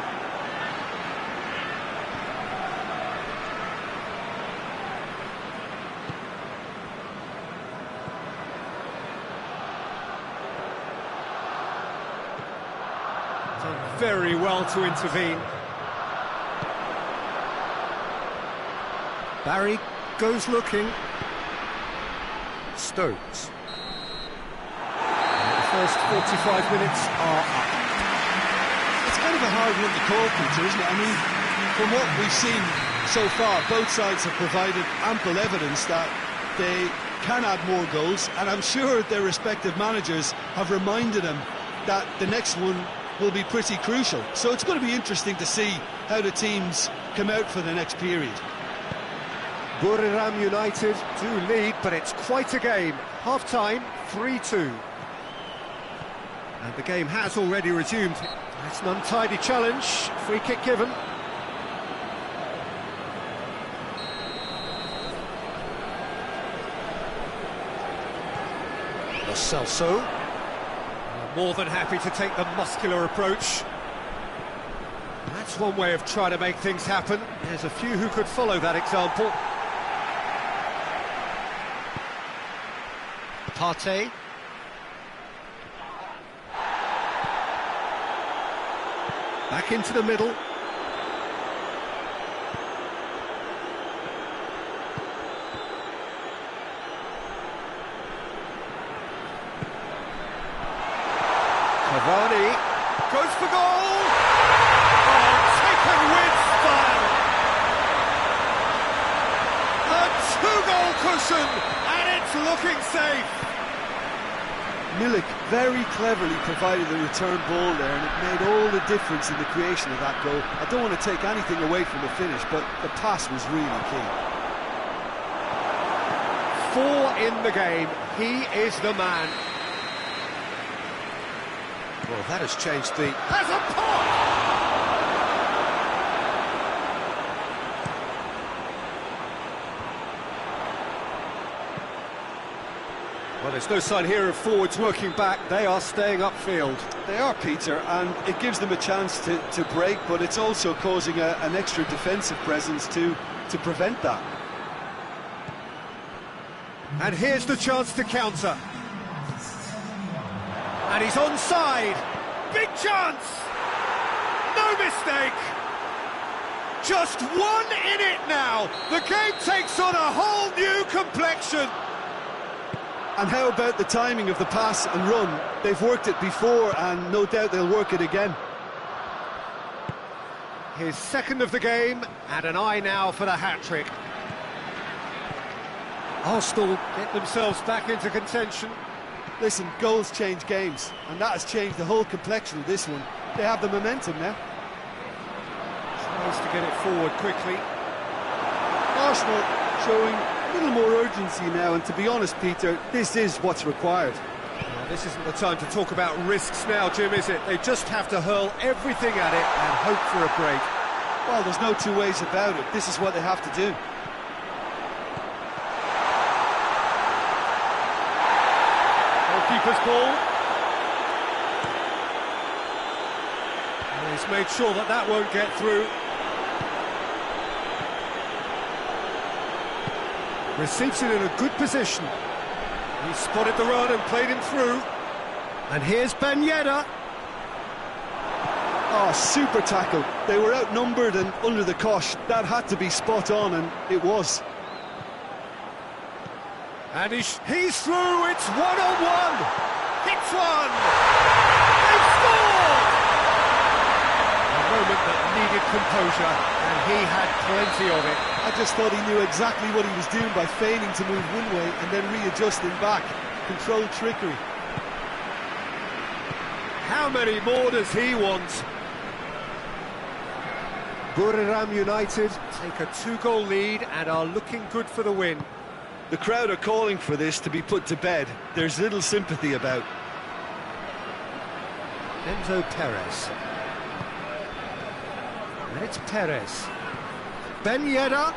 Done very well to intervene. Barry goes looking. Stones. The first 45 minutes are up. It's kind of a hard one to call, Peter, isn't it? I mean, from what we've seen so far, both sides have provided ample evidence that they can add more goals, and I'm sure their respective managers have reminded them that the next one will be pretty crucial. So it's going to be interesting to see how the teams come out for the next period. Buriram United do lead, but it's quite a game. Half-time, 3-2. And the game has already resumed. It's an untidy challenge. Free kick given. Lo Celso. More than happy to take the muscular approach. That's one way of trying to make things happen. There's a few who could follow that example. Partey. Back into the middle. Cavani goes for goal! Oh, taken with style! A two-goal cushion, and it's looking safe! Milik very cleverly provided the return ball there, and it made all the difference in the creation of that goal. I don't want to take anything away from the finish, but the pass was really key. 4 in the game. He is the man. Well, that has changed the... Has a pop! Well, there's no sign here of forwards working back. They are staying upfield. They are, Peter, and it gives them a chance to break, but it's also causing an extra defensive presence to prevent that. And here's the chance to counter. And he's onside. Big chance! No mistake! Just 1 in it now. The game takes on a whole new complexion. And how about the timing of the pass and run? They've worked it before, and no doubt they'll work it again. His second of the game, and an eye now for the hat-trick. Arsenal get themselves back into contention. Listen, goals change games, and that has changed the whole complexion of this one. They have the momentum now. Tries to get it forward quickly. Arsenal showing a little more urgency now, and to be honest, Peter, this is what's required. Well, this isn't the time to talk about risks now, Jim, is it? They just have to hurl everything at it and hope for a break. Well, there's no two ways about it. This is what they have to do. Goalkeeper's ball. And he's made sure that that won't get through. Receives it in a good position. He spotted the run and played him through. And here's Ben Yedder. Oh, super tackle. They were outnumbered and under the cosh. That had to be spot on, and it was. And he's through. It's 1-on-1. Hits one. They scored! A moment that needed composure, and he had plenty of it. I just thought he knew exactly what he was doing by feigning to move one way and then readjusting back. Controlled trickery. How many more does he want? Buriram United take a 2-goal lead and are looking good for the win. The crowd are calling for this to be put to bed. There's little sympathy about. Enzo Perez. And it's Perez. Ben Yedder.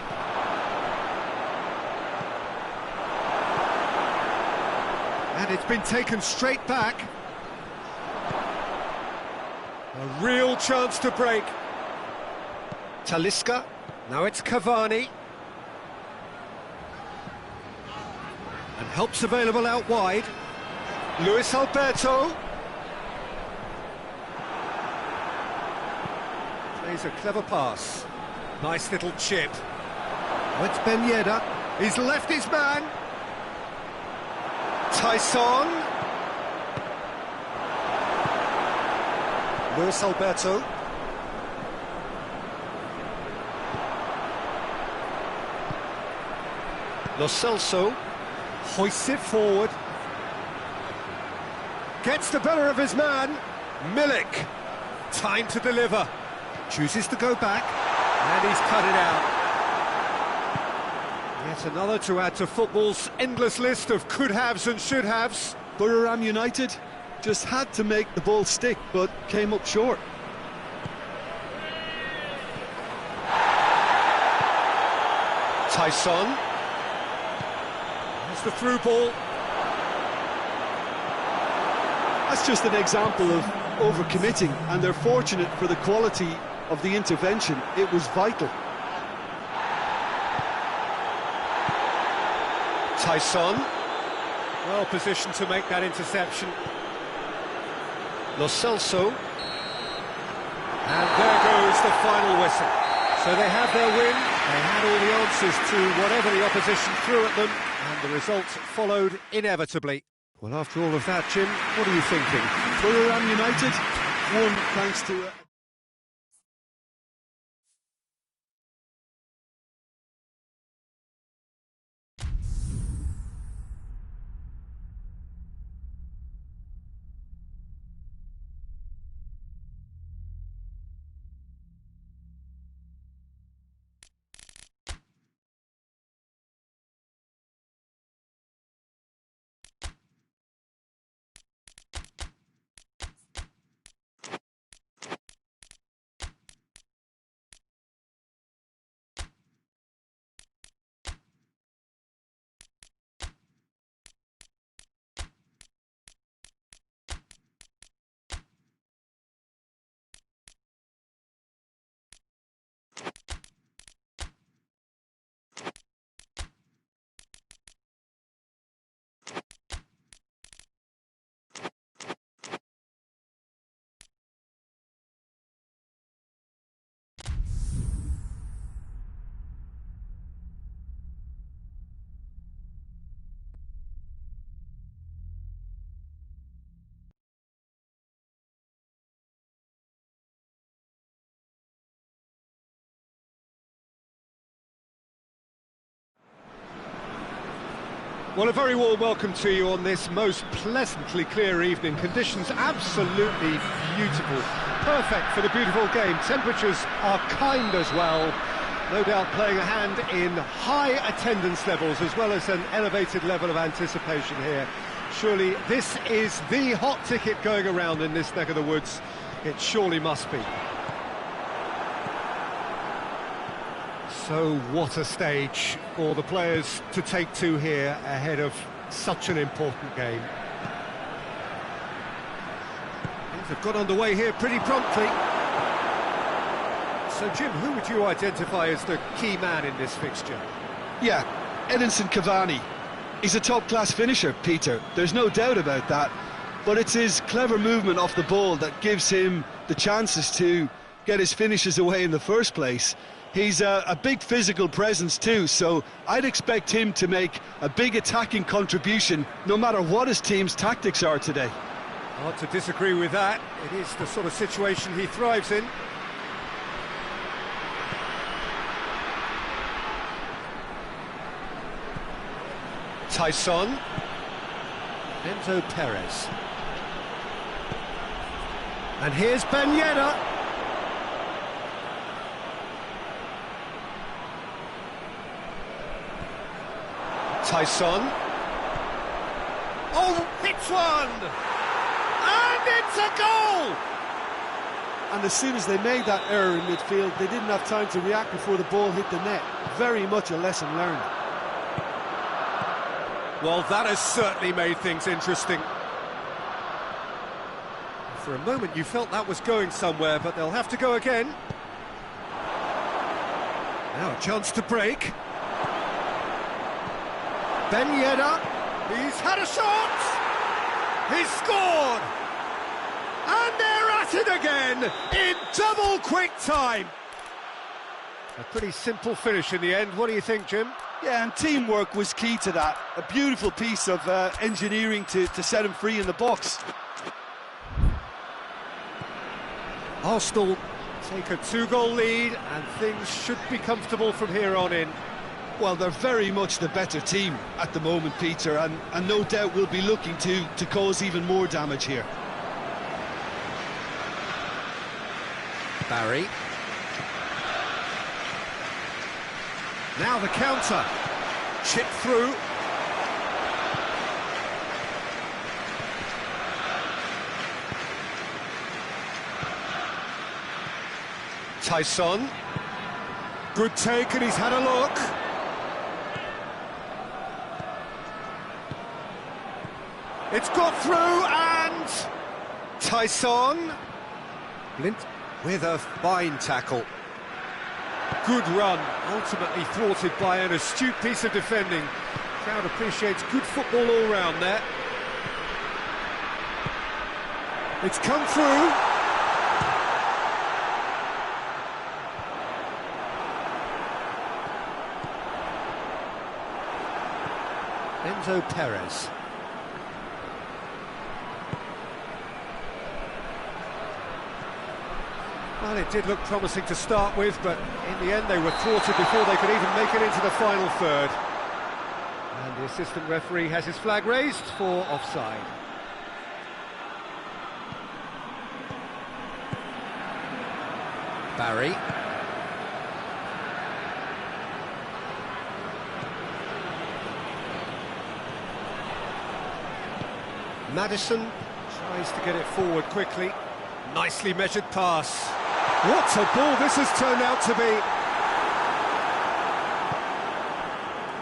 And it's been taken straight back. A real chance to break. Talisca. Now it's Cavani. And help's available out wide. Luis Alberto. Plays a clever pass. Nice little chip. Oh, it's Ben Yedder. He's left his man. Tyson. Luis Alberto. Lo Celso hoists it forward. Gets the better of his man. Milik. Time to deliver. Chooses to go back. And he's cut it out. Yet another to add to football's endless list of could-haves and should-haves. Buriram United just had to make the ball stick, but came up short. Tyson. There's the through ball. That's just an example of overcommitting, and they're fortunate for the quality of the intervention. It was vital. Tyson. Well positioned to make that interception. Lo Celso. And there goes the final whistle. So they have their win, they had all the answers to whatever the opposition threw at them, and the results followed inevitably. Well, after all of that, Jim, what are you thinking? Buriram United won thanks to... Well, a very warm welcome to you on this most pleasantly clear evening. Conditions absolutely beautiful. Perfect for the beautiful game. Temperatures are kind as well. No doubt playing a hand in high attendance levels as well as an elevated level of anticipation here. Surely this is the hot ticket going around in this neck of the woods. It surely must be. So what a stage for the players to take to here ahead of such an important game. Things have got underway here pretty promptly. So Jim, who would you identify as the key man in this fixture? Yeah, Edinson Cavani. He's a top-class finisher, Peter. There's no doubt about that. But it's his clever movement off the ball that gives him the chances to get his finishes away in the first place. He's a big physical presence too, so I'd expect him to make a big attacking contribution no matter what his team's tactics are today. Hard to disagree with that. It is the sort of situation he thrives in. Tyson. Enzo Perez. And here's Ben Yedder. Tyson. Oh, hits one! And it's a goal! And as soon as they made that error in midfield, they didn't have time to react before the ball hit the net. Very much a lesson learned. Well, that has certainly made things interesting. For a moment you felt that was going somewhere, but they'll have to go again. Now a chance to break. Ben Yedder, he's had a shot! He's scored! And they're at it again, in double quick time! A pretty simple finish in the end. What do you think, Jim? Yeah, and teamwork was key to that. A beautiful piece of engineering to set him free in the box. Arsenal take a 2-goal lead, and things should be comfortable from here on in. Well, they're very much the better team at the moment, Peter, and no doubt will be looking to cause even more damage here. Barry. Now the counter. Chip through. Tyson. Good take, and he's had a look. It's got through, and Tyson. Blint with a fine tackle. Good run, ultimately thwarted by an astute piece of defending. Crowd appreciates good football all round there. It's come through. Enzo Perez. Well, it did look promising to start with, but in the end they were thwarted before they could even make it into the final third. And the assistant referee has his flag raised for offside. Barry. Maddison tries to get it forward quickly. Nicely measured pass. What a ball this has turned out to be.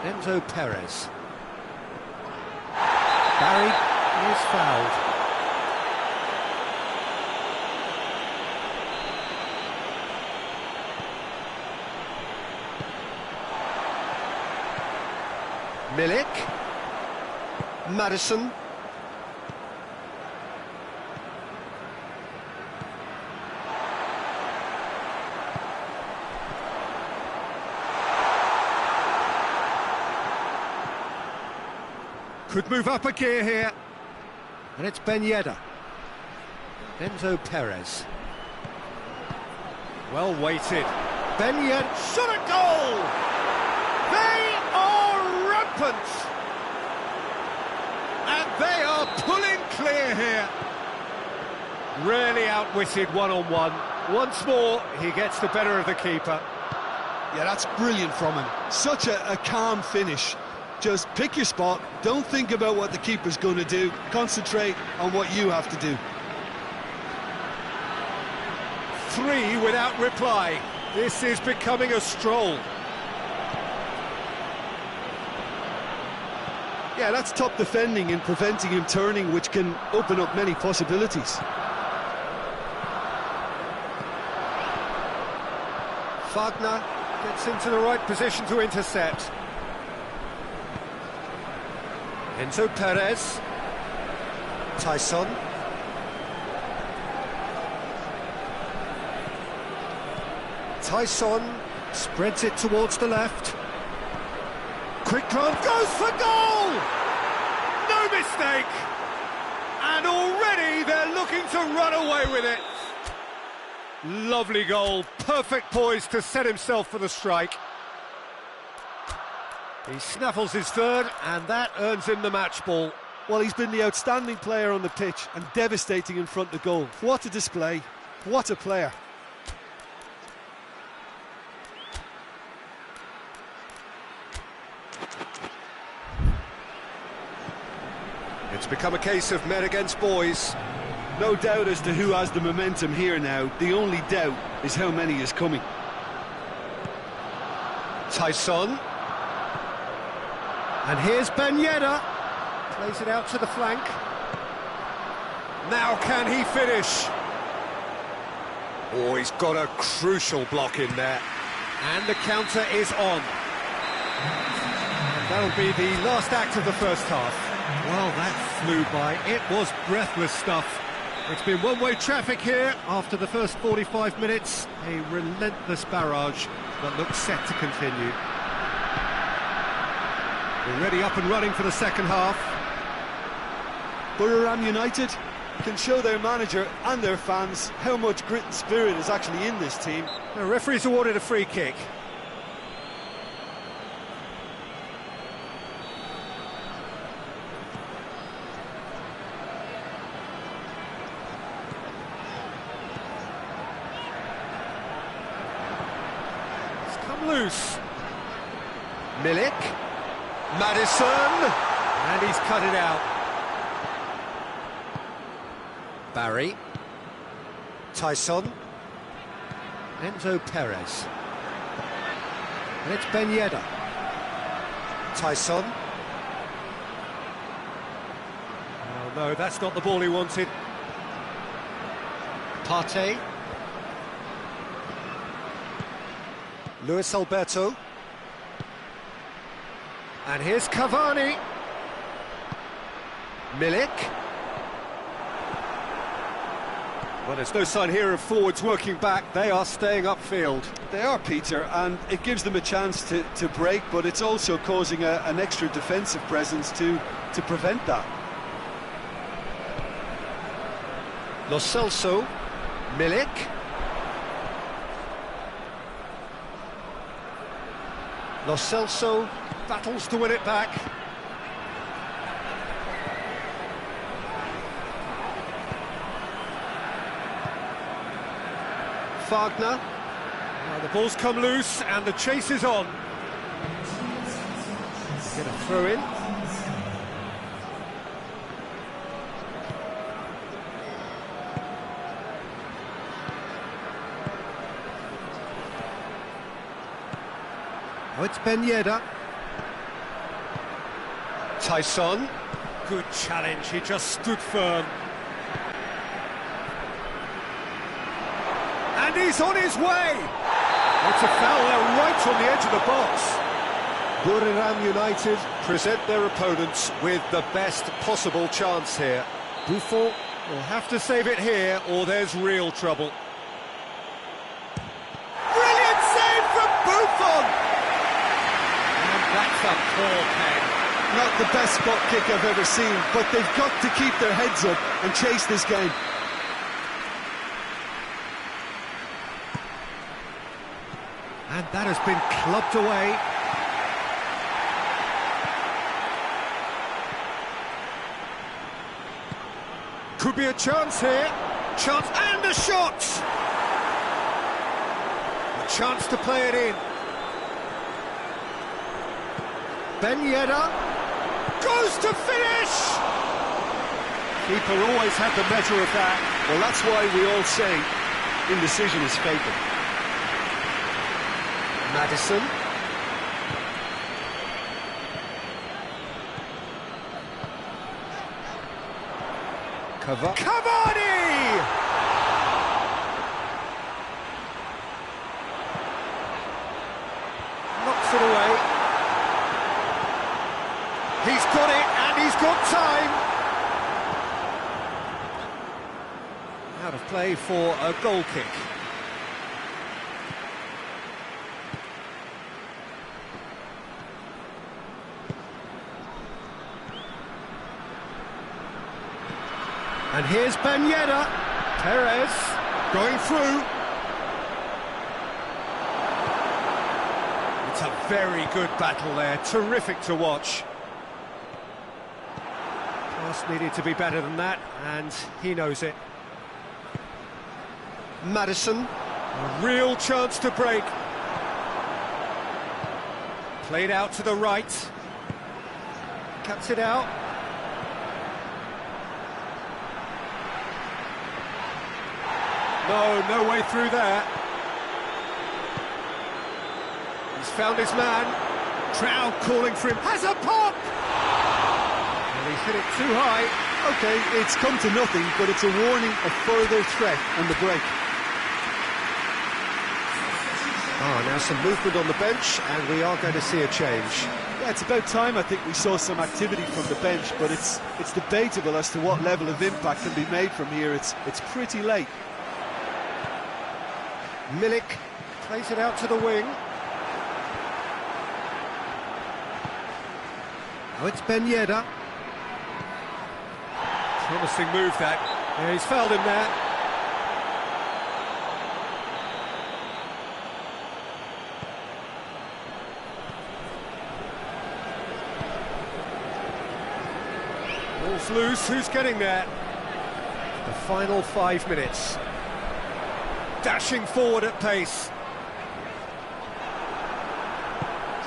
Enzo Perez. Barry is fouled. Milik. Maddison. Could move up a gear here. And it's Ben Yedder. Enzo Perez. Well weighted. Ben Yedder shot a goal! They are rampant! And they are pulling clear here. Really outwitted one-on-one. Once more, he gets the better of the keeper. Yeah, that's brilliant from him. Such a calm finish. Just pick your spot, don't think about what the keeper's going to do, concentrate on what you have to do. 3 without reply. This is becoming a stroll. Yeah, that's top defending and preventing him turning, which can open up many possibilities. Wagner gets into the right position to intercept. Enzo Perez. Tyson. Tyson spreads it towards the left. Quick run, goes for goal! No mistake! And already they're looking to run away with it. Lovely goal, perfect poise to set himself for the strike. He snaffles his third, and that earns him the match ball. Well, he's been the outstanding player on the pitch and devastating in front of goal. What a display, what a player. become a case of men against boys. No doubt as to who has the momentum here now. The only doubt is how many is coming. Tyson. And here's Ben Yedder. Plays it out to the flank. Now can he finish? Oh, he's got a crucial block in there. And the counter is on. And that'll be the last act of the first half. Well, that flew by. It was breathless stuff. It's been one-way traffic here after the first 45 minutes. A relentless barrage that looks set to continue. Already up and running for the second half. Buriram United can show their manager and their fans how much grit and spirit is actually in this team. The referee's awarded a free kick. It's come loose. Milik. Madison. And he's cut it out. Barry. Tyson. Enzo Perez. And it's Ben Yedder. Tyson. Oh no, that's not the ball he wanted. Partey. Luis Alberto. And here's Cavani. Milik. Well, there's no sign here of forwards working back. They are staying upfield. They are, Peter, and it gives them a chance to break, but it's also causing an extra defensive presence to prevent that. Lo Celso. Milik. Lo Celso battles to win it back. Wagner. Now the ball's come loose and the chase is on. Get a throw in. Oh, it's Ben Yedder. Tyson. Good challenge, he just stood firm. And he's on his way! It's a foul there right on the edge of the box. Buriram United present their opponents with the best possible chance here. Buffon will have to save it here or there's real trouble. Brilliant save from Buffon! And that's a poor pen. Not the best spot kick I've ever seen, but they've got to keep their heads up and chase this game. And that has been clubbed away. Could be a chance here. Chance and a shot! A chance to play it in. Ben Yedder goes to finish! Keeper always had the measure of that. Well, that's why we all say indecision is fatal. Madison. Cavani! Knocks it away. He's got it, and he's got time. Out of play for a goal kick. And here's Ben Yedder. Perez going through. It's a very good battle there. Terrific to watch. Pass needed to be better than that, and he knows it. Madison. A real chance to break. Played out to the right. Cuts it out. No way through there. He's found his man. Crowd calling for him. Has a pop! And he's hit it too high. OK, it's come to nothing, but it's a warning of further threat on the break. Now some movement on the bench, and we are going to see a change. Yeah, it's about time, I think, we saw some activity from the bench, but it's debatable as to what level of impact can be made from here. It's pretty late. Milik plays it out to the wing. Oh, it's Ben Yedder. Promising move that. Yeah, he's fouled him there. Ball's loose, who's getting there? The final 5 minutes. Dashing forward at pace.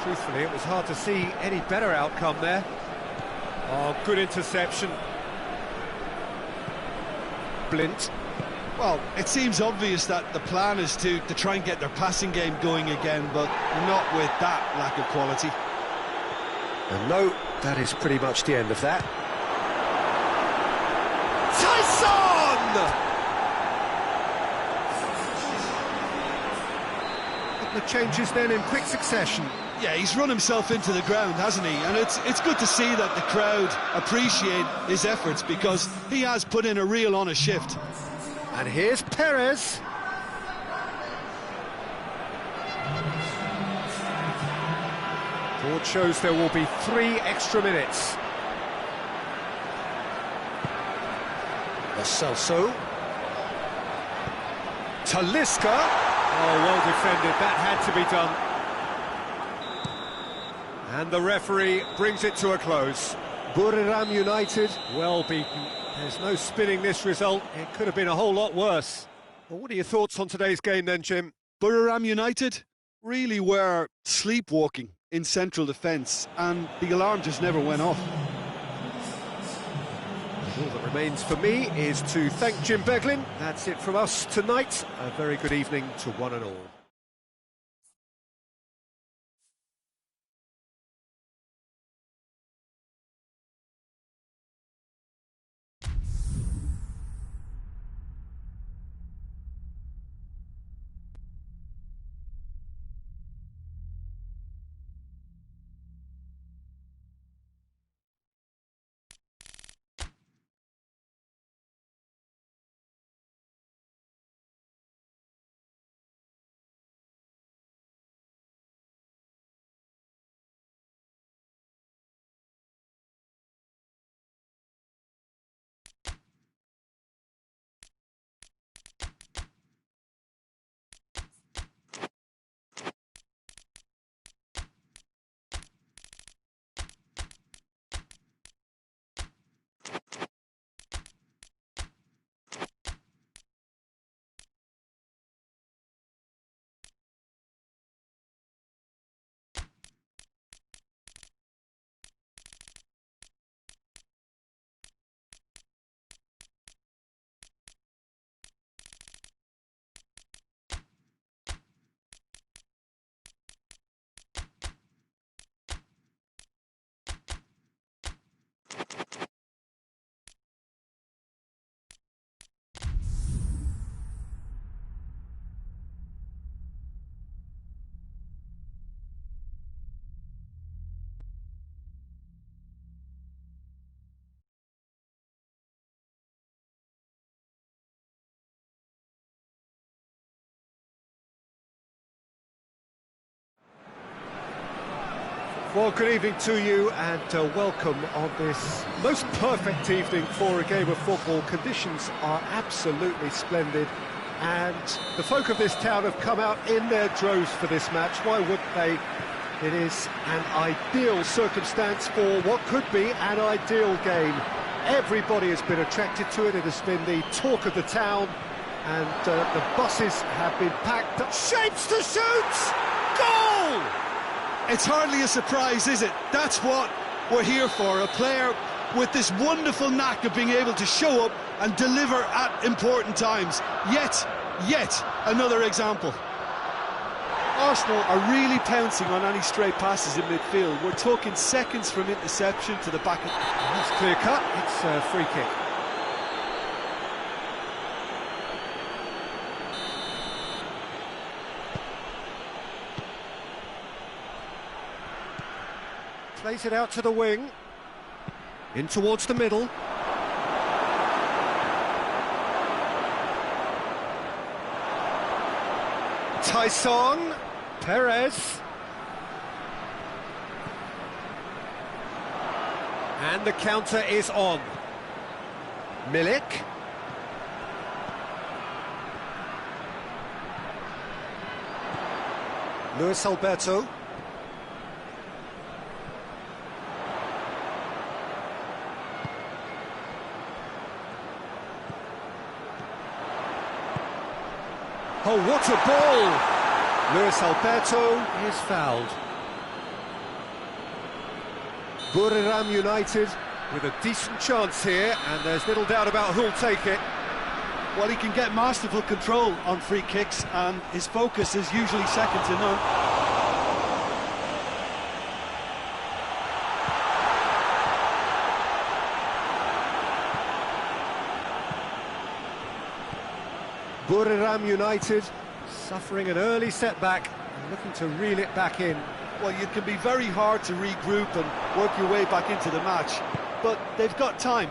Truthfully, it was hard to see any better outcome there. Oh, good interception. Blint. Well, it seems obvious that the plan is to try and get their passing game going again, but not with that lack of quality. And no, that is pretty much the end of that. Tyson! The changes then in quick succession. Yeah, he's run himself into the ground, hasn't he? And it's good to see that the crowd appreciate his efforts, because he has put in a real honest shift. And here's Perez. Board shows there will be 3 extra minutes. Lo Celso. Talisca. Oh, well defended, that had to be done. And the referee brings it to a close. Buriram United, well beaten. There's no spinning this result, it could have been a whole lot worse. Well, what are your thoughts on today's game then, Jim? Buriram United really were sleepwalking in central defence, and the alarm just never went off. All that remains for me is to thank Jim Beglin. That's it from us tonight. A very good evening to one and all. Well, good evening to you, and welcome on this most perfect evening for a game of football. Conditions are absolutely splendid, and the folk of this town have come out in their droves for this match. Why wouldn't they? It is an ideal circumstance for what could be an ideal game. Everybody has been attracted to it. It has been the talk of the town, and the buses have been packed up. Shapes to shoot! Goal! It's hardly a surprise, is it? That's what we're here for, a player with this wonderful knack of being able to show up and deliver at important times. Yet, Yet another example. Arsenal are really pouncing on any stray passes in midfield. We're talking seconds from interception to the back of... That's clear cut, it's a free kick. Plays it out to the wing. In towards the middle. Tyson, Perez. And the counter is on. Milik. Luis Alberto. Oh, what a ball! Luis Alberto is fouled. Buriram United with a decent chance here, and there's little doubt about who'll take it. Well, he can get masterful control on free kicks, and his focus is usually second to none. Buriram United suffering an early setback and looking to reel it back in. Well, it can be very hard to regroup and work your way back into the match, but they've got time.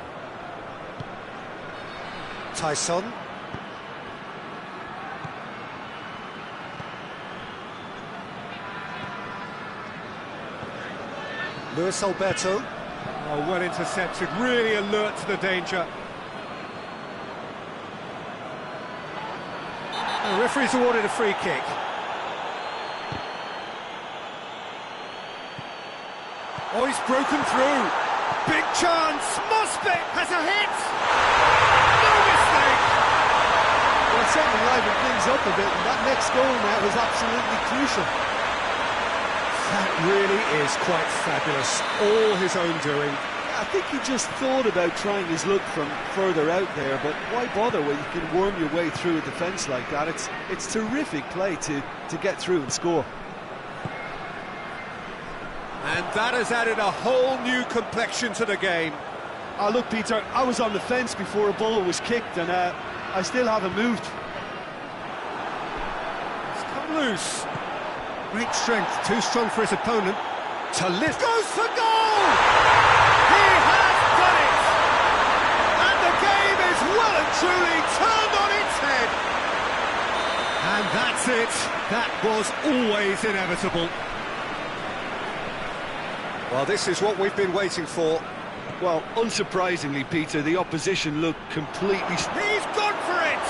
Tyson. Luis Alberto. Oh, well intercepted, really alert to the danger. The referee's awarded a free kick. Oh, he's broken through. Big chance. Mosbeck has a hit. No mistake. Well, it certainly livened things up a bit, and that next goal now was absolutely crucial. That really is quite fabulous. All his own doing. I think he just thought about trying his luck from further out there, but why bother when you can worm your way through a defence like that? It's terrific play to get through and score. And that has added a whole new complexion to the game. Look, Peter, I was on the fence before a ball was kicked, and I still haven't moved. It's come loose. Great strength, too strong for his opponent. To lift, goes for goal! He has done it! And the game is well and truly turned on its head. And that's it. That was always inevitable. Well, this is what we've been waiting for. Well, unsurprisingly, Peter, the opposition looked completely... He's gone for it!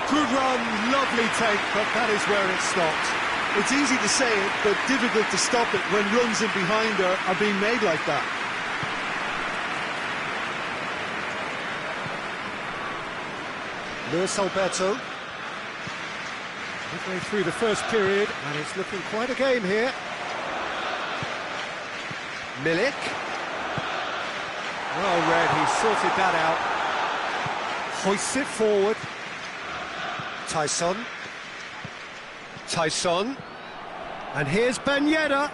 Good run, lovely take, but that is where it stopped. It's easy to say it, but difficult to stop it when runs in behind are being made like that. Luis Alberto. Midway through the first period, and it's looking quite a game here. Milik. Well read, he sorted that out. Hoists it forward. Tyson. Tyson. And here's Ben Yedder.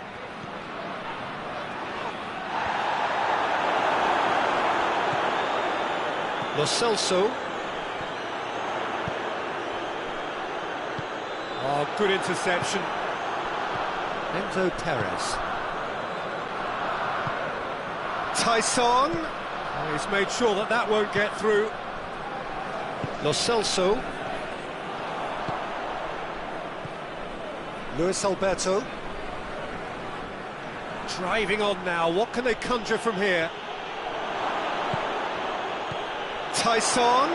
Lo Celso. Oh, good interception. Enzo Perez. Tyson. Oh, he's made sure that that won't get through. Lo Celso. Luis Alberto. Driving on now, what can they conjure from here? Tyson.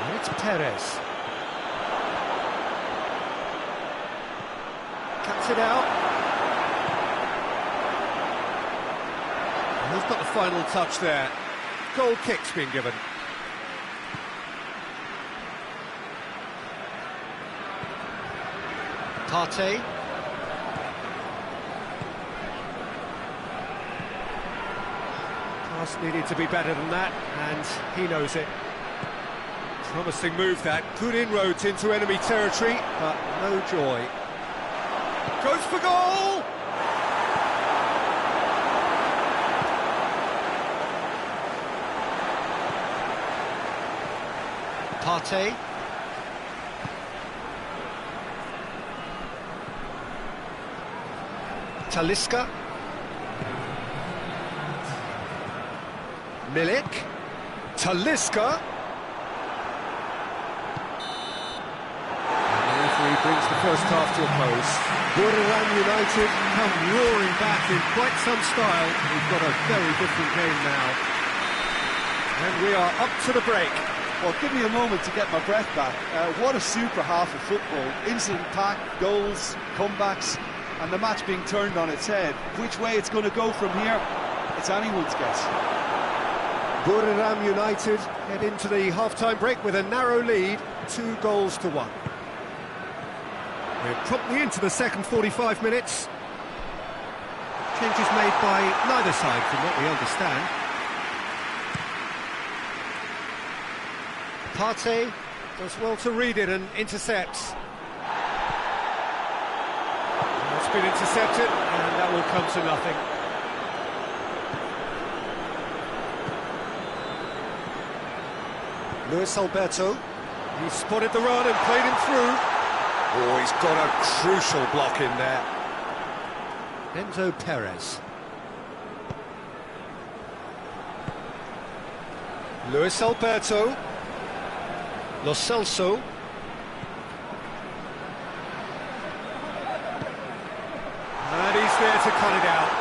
And it's Perez. Cuts it out. And he's got the final touch there. Goal kick's been given. Partey. Pass needed to be better than that, and he knows it. Promising move that, good inroads into enemy territory, but no joy. Goes for goal! Partey. Talisca. Milik. Talisca. And the referee brings the first half to a close. Buriram United come roaring back in quite some style. We've got a very different game now. And we are up to the break. Well, give me a moment to get my breath back. What a super half of football. Incident-packed, goals, comebacks, and the match being turned on its head. Which way it's going to go from here, it's anyone's guess. Buriram United head into the half-time break with a narrow lead, 2-1. We're promptly into the second 45 minutes. Changes made by neither side from what we understand. Partey does well to read it and intercepts. It's been intercepted, and that will come to nothing. Luis Alberto, he spotted the run and played him through. Oh, he's got a crucial block in there. Enzo Perez. Luis Alberto. Lo Celso. And he's there to cut it out.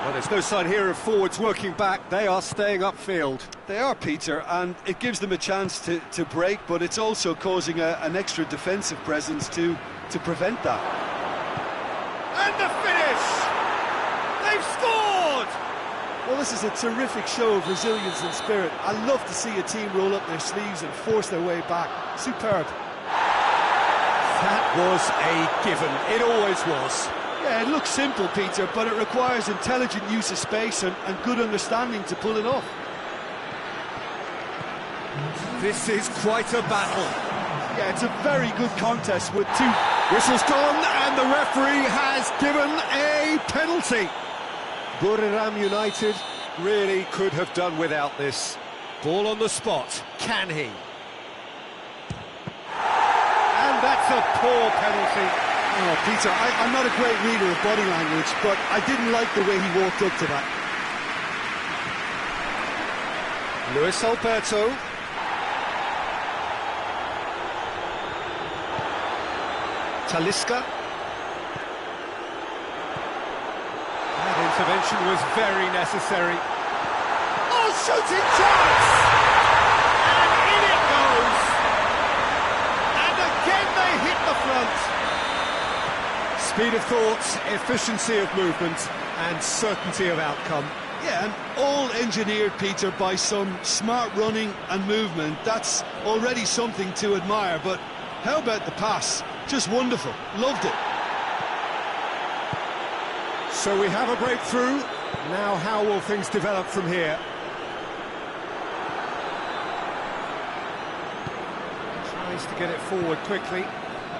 Well, there's no sign here of forwards working back. They are staying upfield. They are, Peter, and it gives them a chance to break, but it's also causing an extra defensive presence to prevent that. And the finish! They've scored! Well, this is a terrific show of resilience and spirit. I love to see a team roll up their sleeves and force their way back. Superb. That was a given. It always was. Yeah, it looks simple, Peter, but it requires intelligent use of space and good understanding to pull it off. This is quite a battle. Yeah, it's a very good contest with two. Whistle's gone, and the referee has given a penalty. Buriram United really could have done without this. Ball on the spot. Can he? And that's a poor penalty. Oh, Peter, I'm not a great reader of body language, but I didn't like the way he walked up to that. Luis Alberto. Talisca. That intervention was very necessary. Oh, shooting chance! And in it goes! And again they hit the front. Speed of thought, efficiency of movement, and certainty of outcome. Yeah, and all engineered, Peter, by some smart running and movement. That's already something to admire, but how about the pass? Just wonderful. Loved it. So we have a breakthrough. Now how will things develop from here? Tries to get it forward quickly.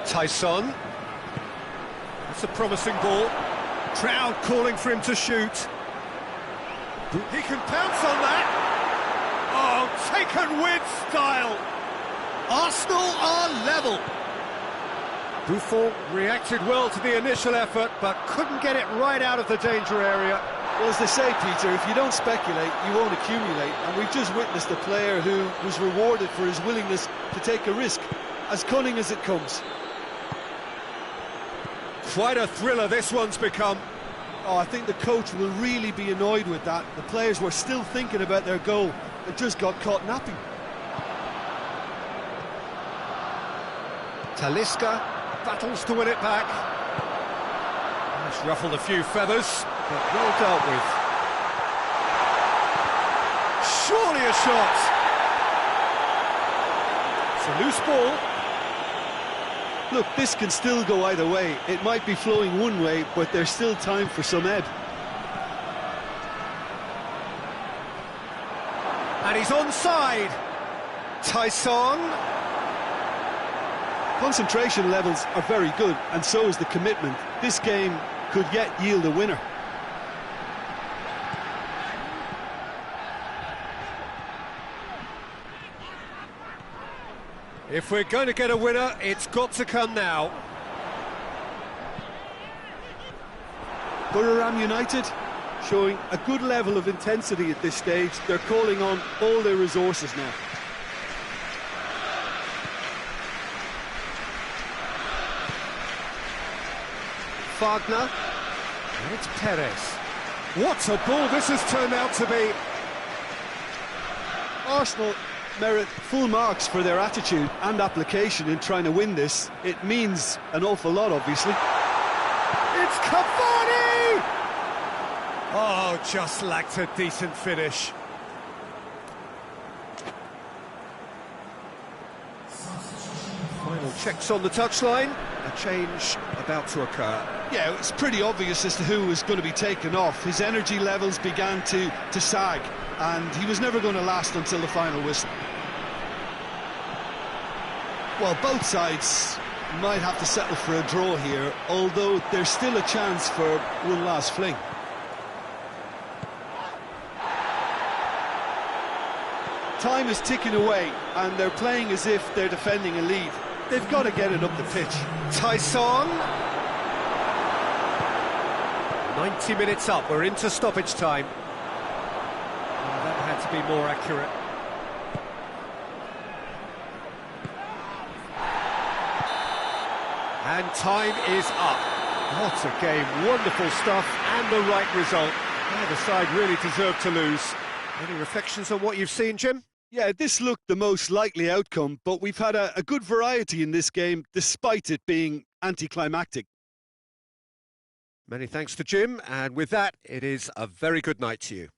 Tyson. That's a promising ball. Crowd calling for him to shoot. He can pounce on that. Oh, taken with style. Arsenal are level. Buffon reacted well to the initial effort, but couldn't get it right out of the danger area. Well, as they say, Peter, if you don't speculate, you won't accumulate. And we've just witnessed a player who was rewarded for his willingness to take a risk, as cunning as it comes. Quite a thriller this one's become. Oh, I think the coach will really be annoyed with that. The players were still thinking about their goal. They just got caught napping. Talisca battles to win it back. It's ruffled a few feathers, but well dealt with. Surely a shot. It's a loose ball. Look, this can still go either way. It might be flowing one way, but there's still time for some ebb. And he's onside. Tyson. Concentration levels are very good, and so is the commitment. This game could yet yield a winner. If we're going to get a winner, it's got to come now. Borough United showing a good level of intensity at this stage. They're calling on all their resources now. Wagner. And it's Perez. What a ball this has turned out to be. Arsenal merit full marks for their attitude and application in trying to win this. It means an awful lot, obviously. It's Cavani! Oh, just lacked a decent finish. Final checks on the touchline. A change about to occur. Yeah, it's pretty obvious as to who was going to be taken off. His energy levels began to sag, and he was never going to last until the final whistle. Well, both sides might have to settle for a draw here, although there's still a chance for one last fling. Time is ticking away, and they're playing as if they're defending a lead. They've got to get it up the pitch. Tyson. 90 minutes up, we're into stoppage time. Oh, that had to be more accurate. And time is up. What a game, wonderful stuff, and the right result. Neither side really deserved to lose. Any reflections on what you've seen, Jim? Yeah, this looked the most likely outcome, but we've had a good variety in this game, despite it being anticlimactic. Many thanks to Jim, and with that, it is a very good night to you.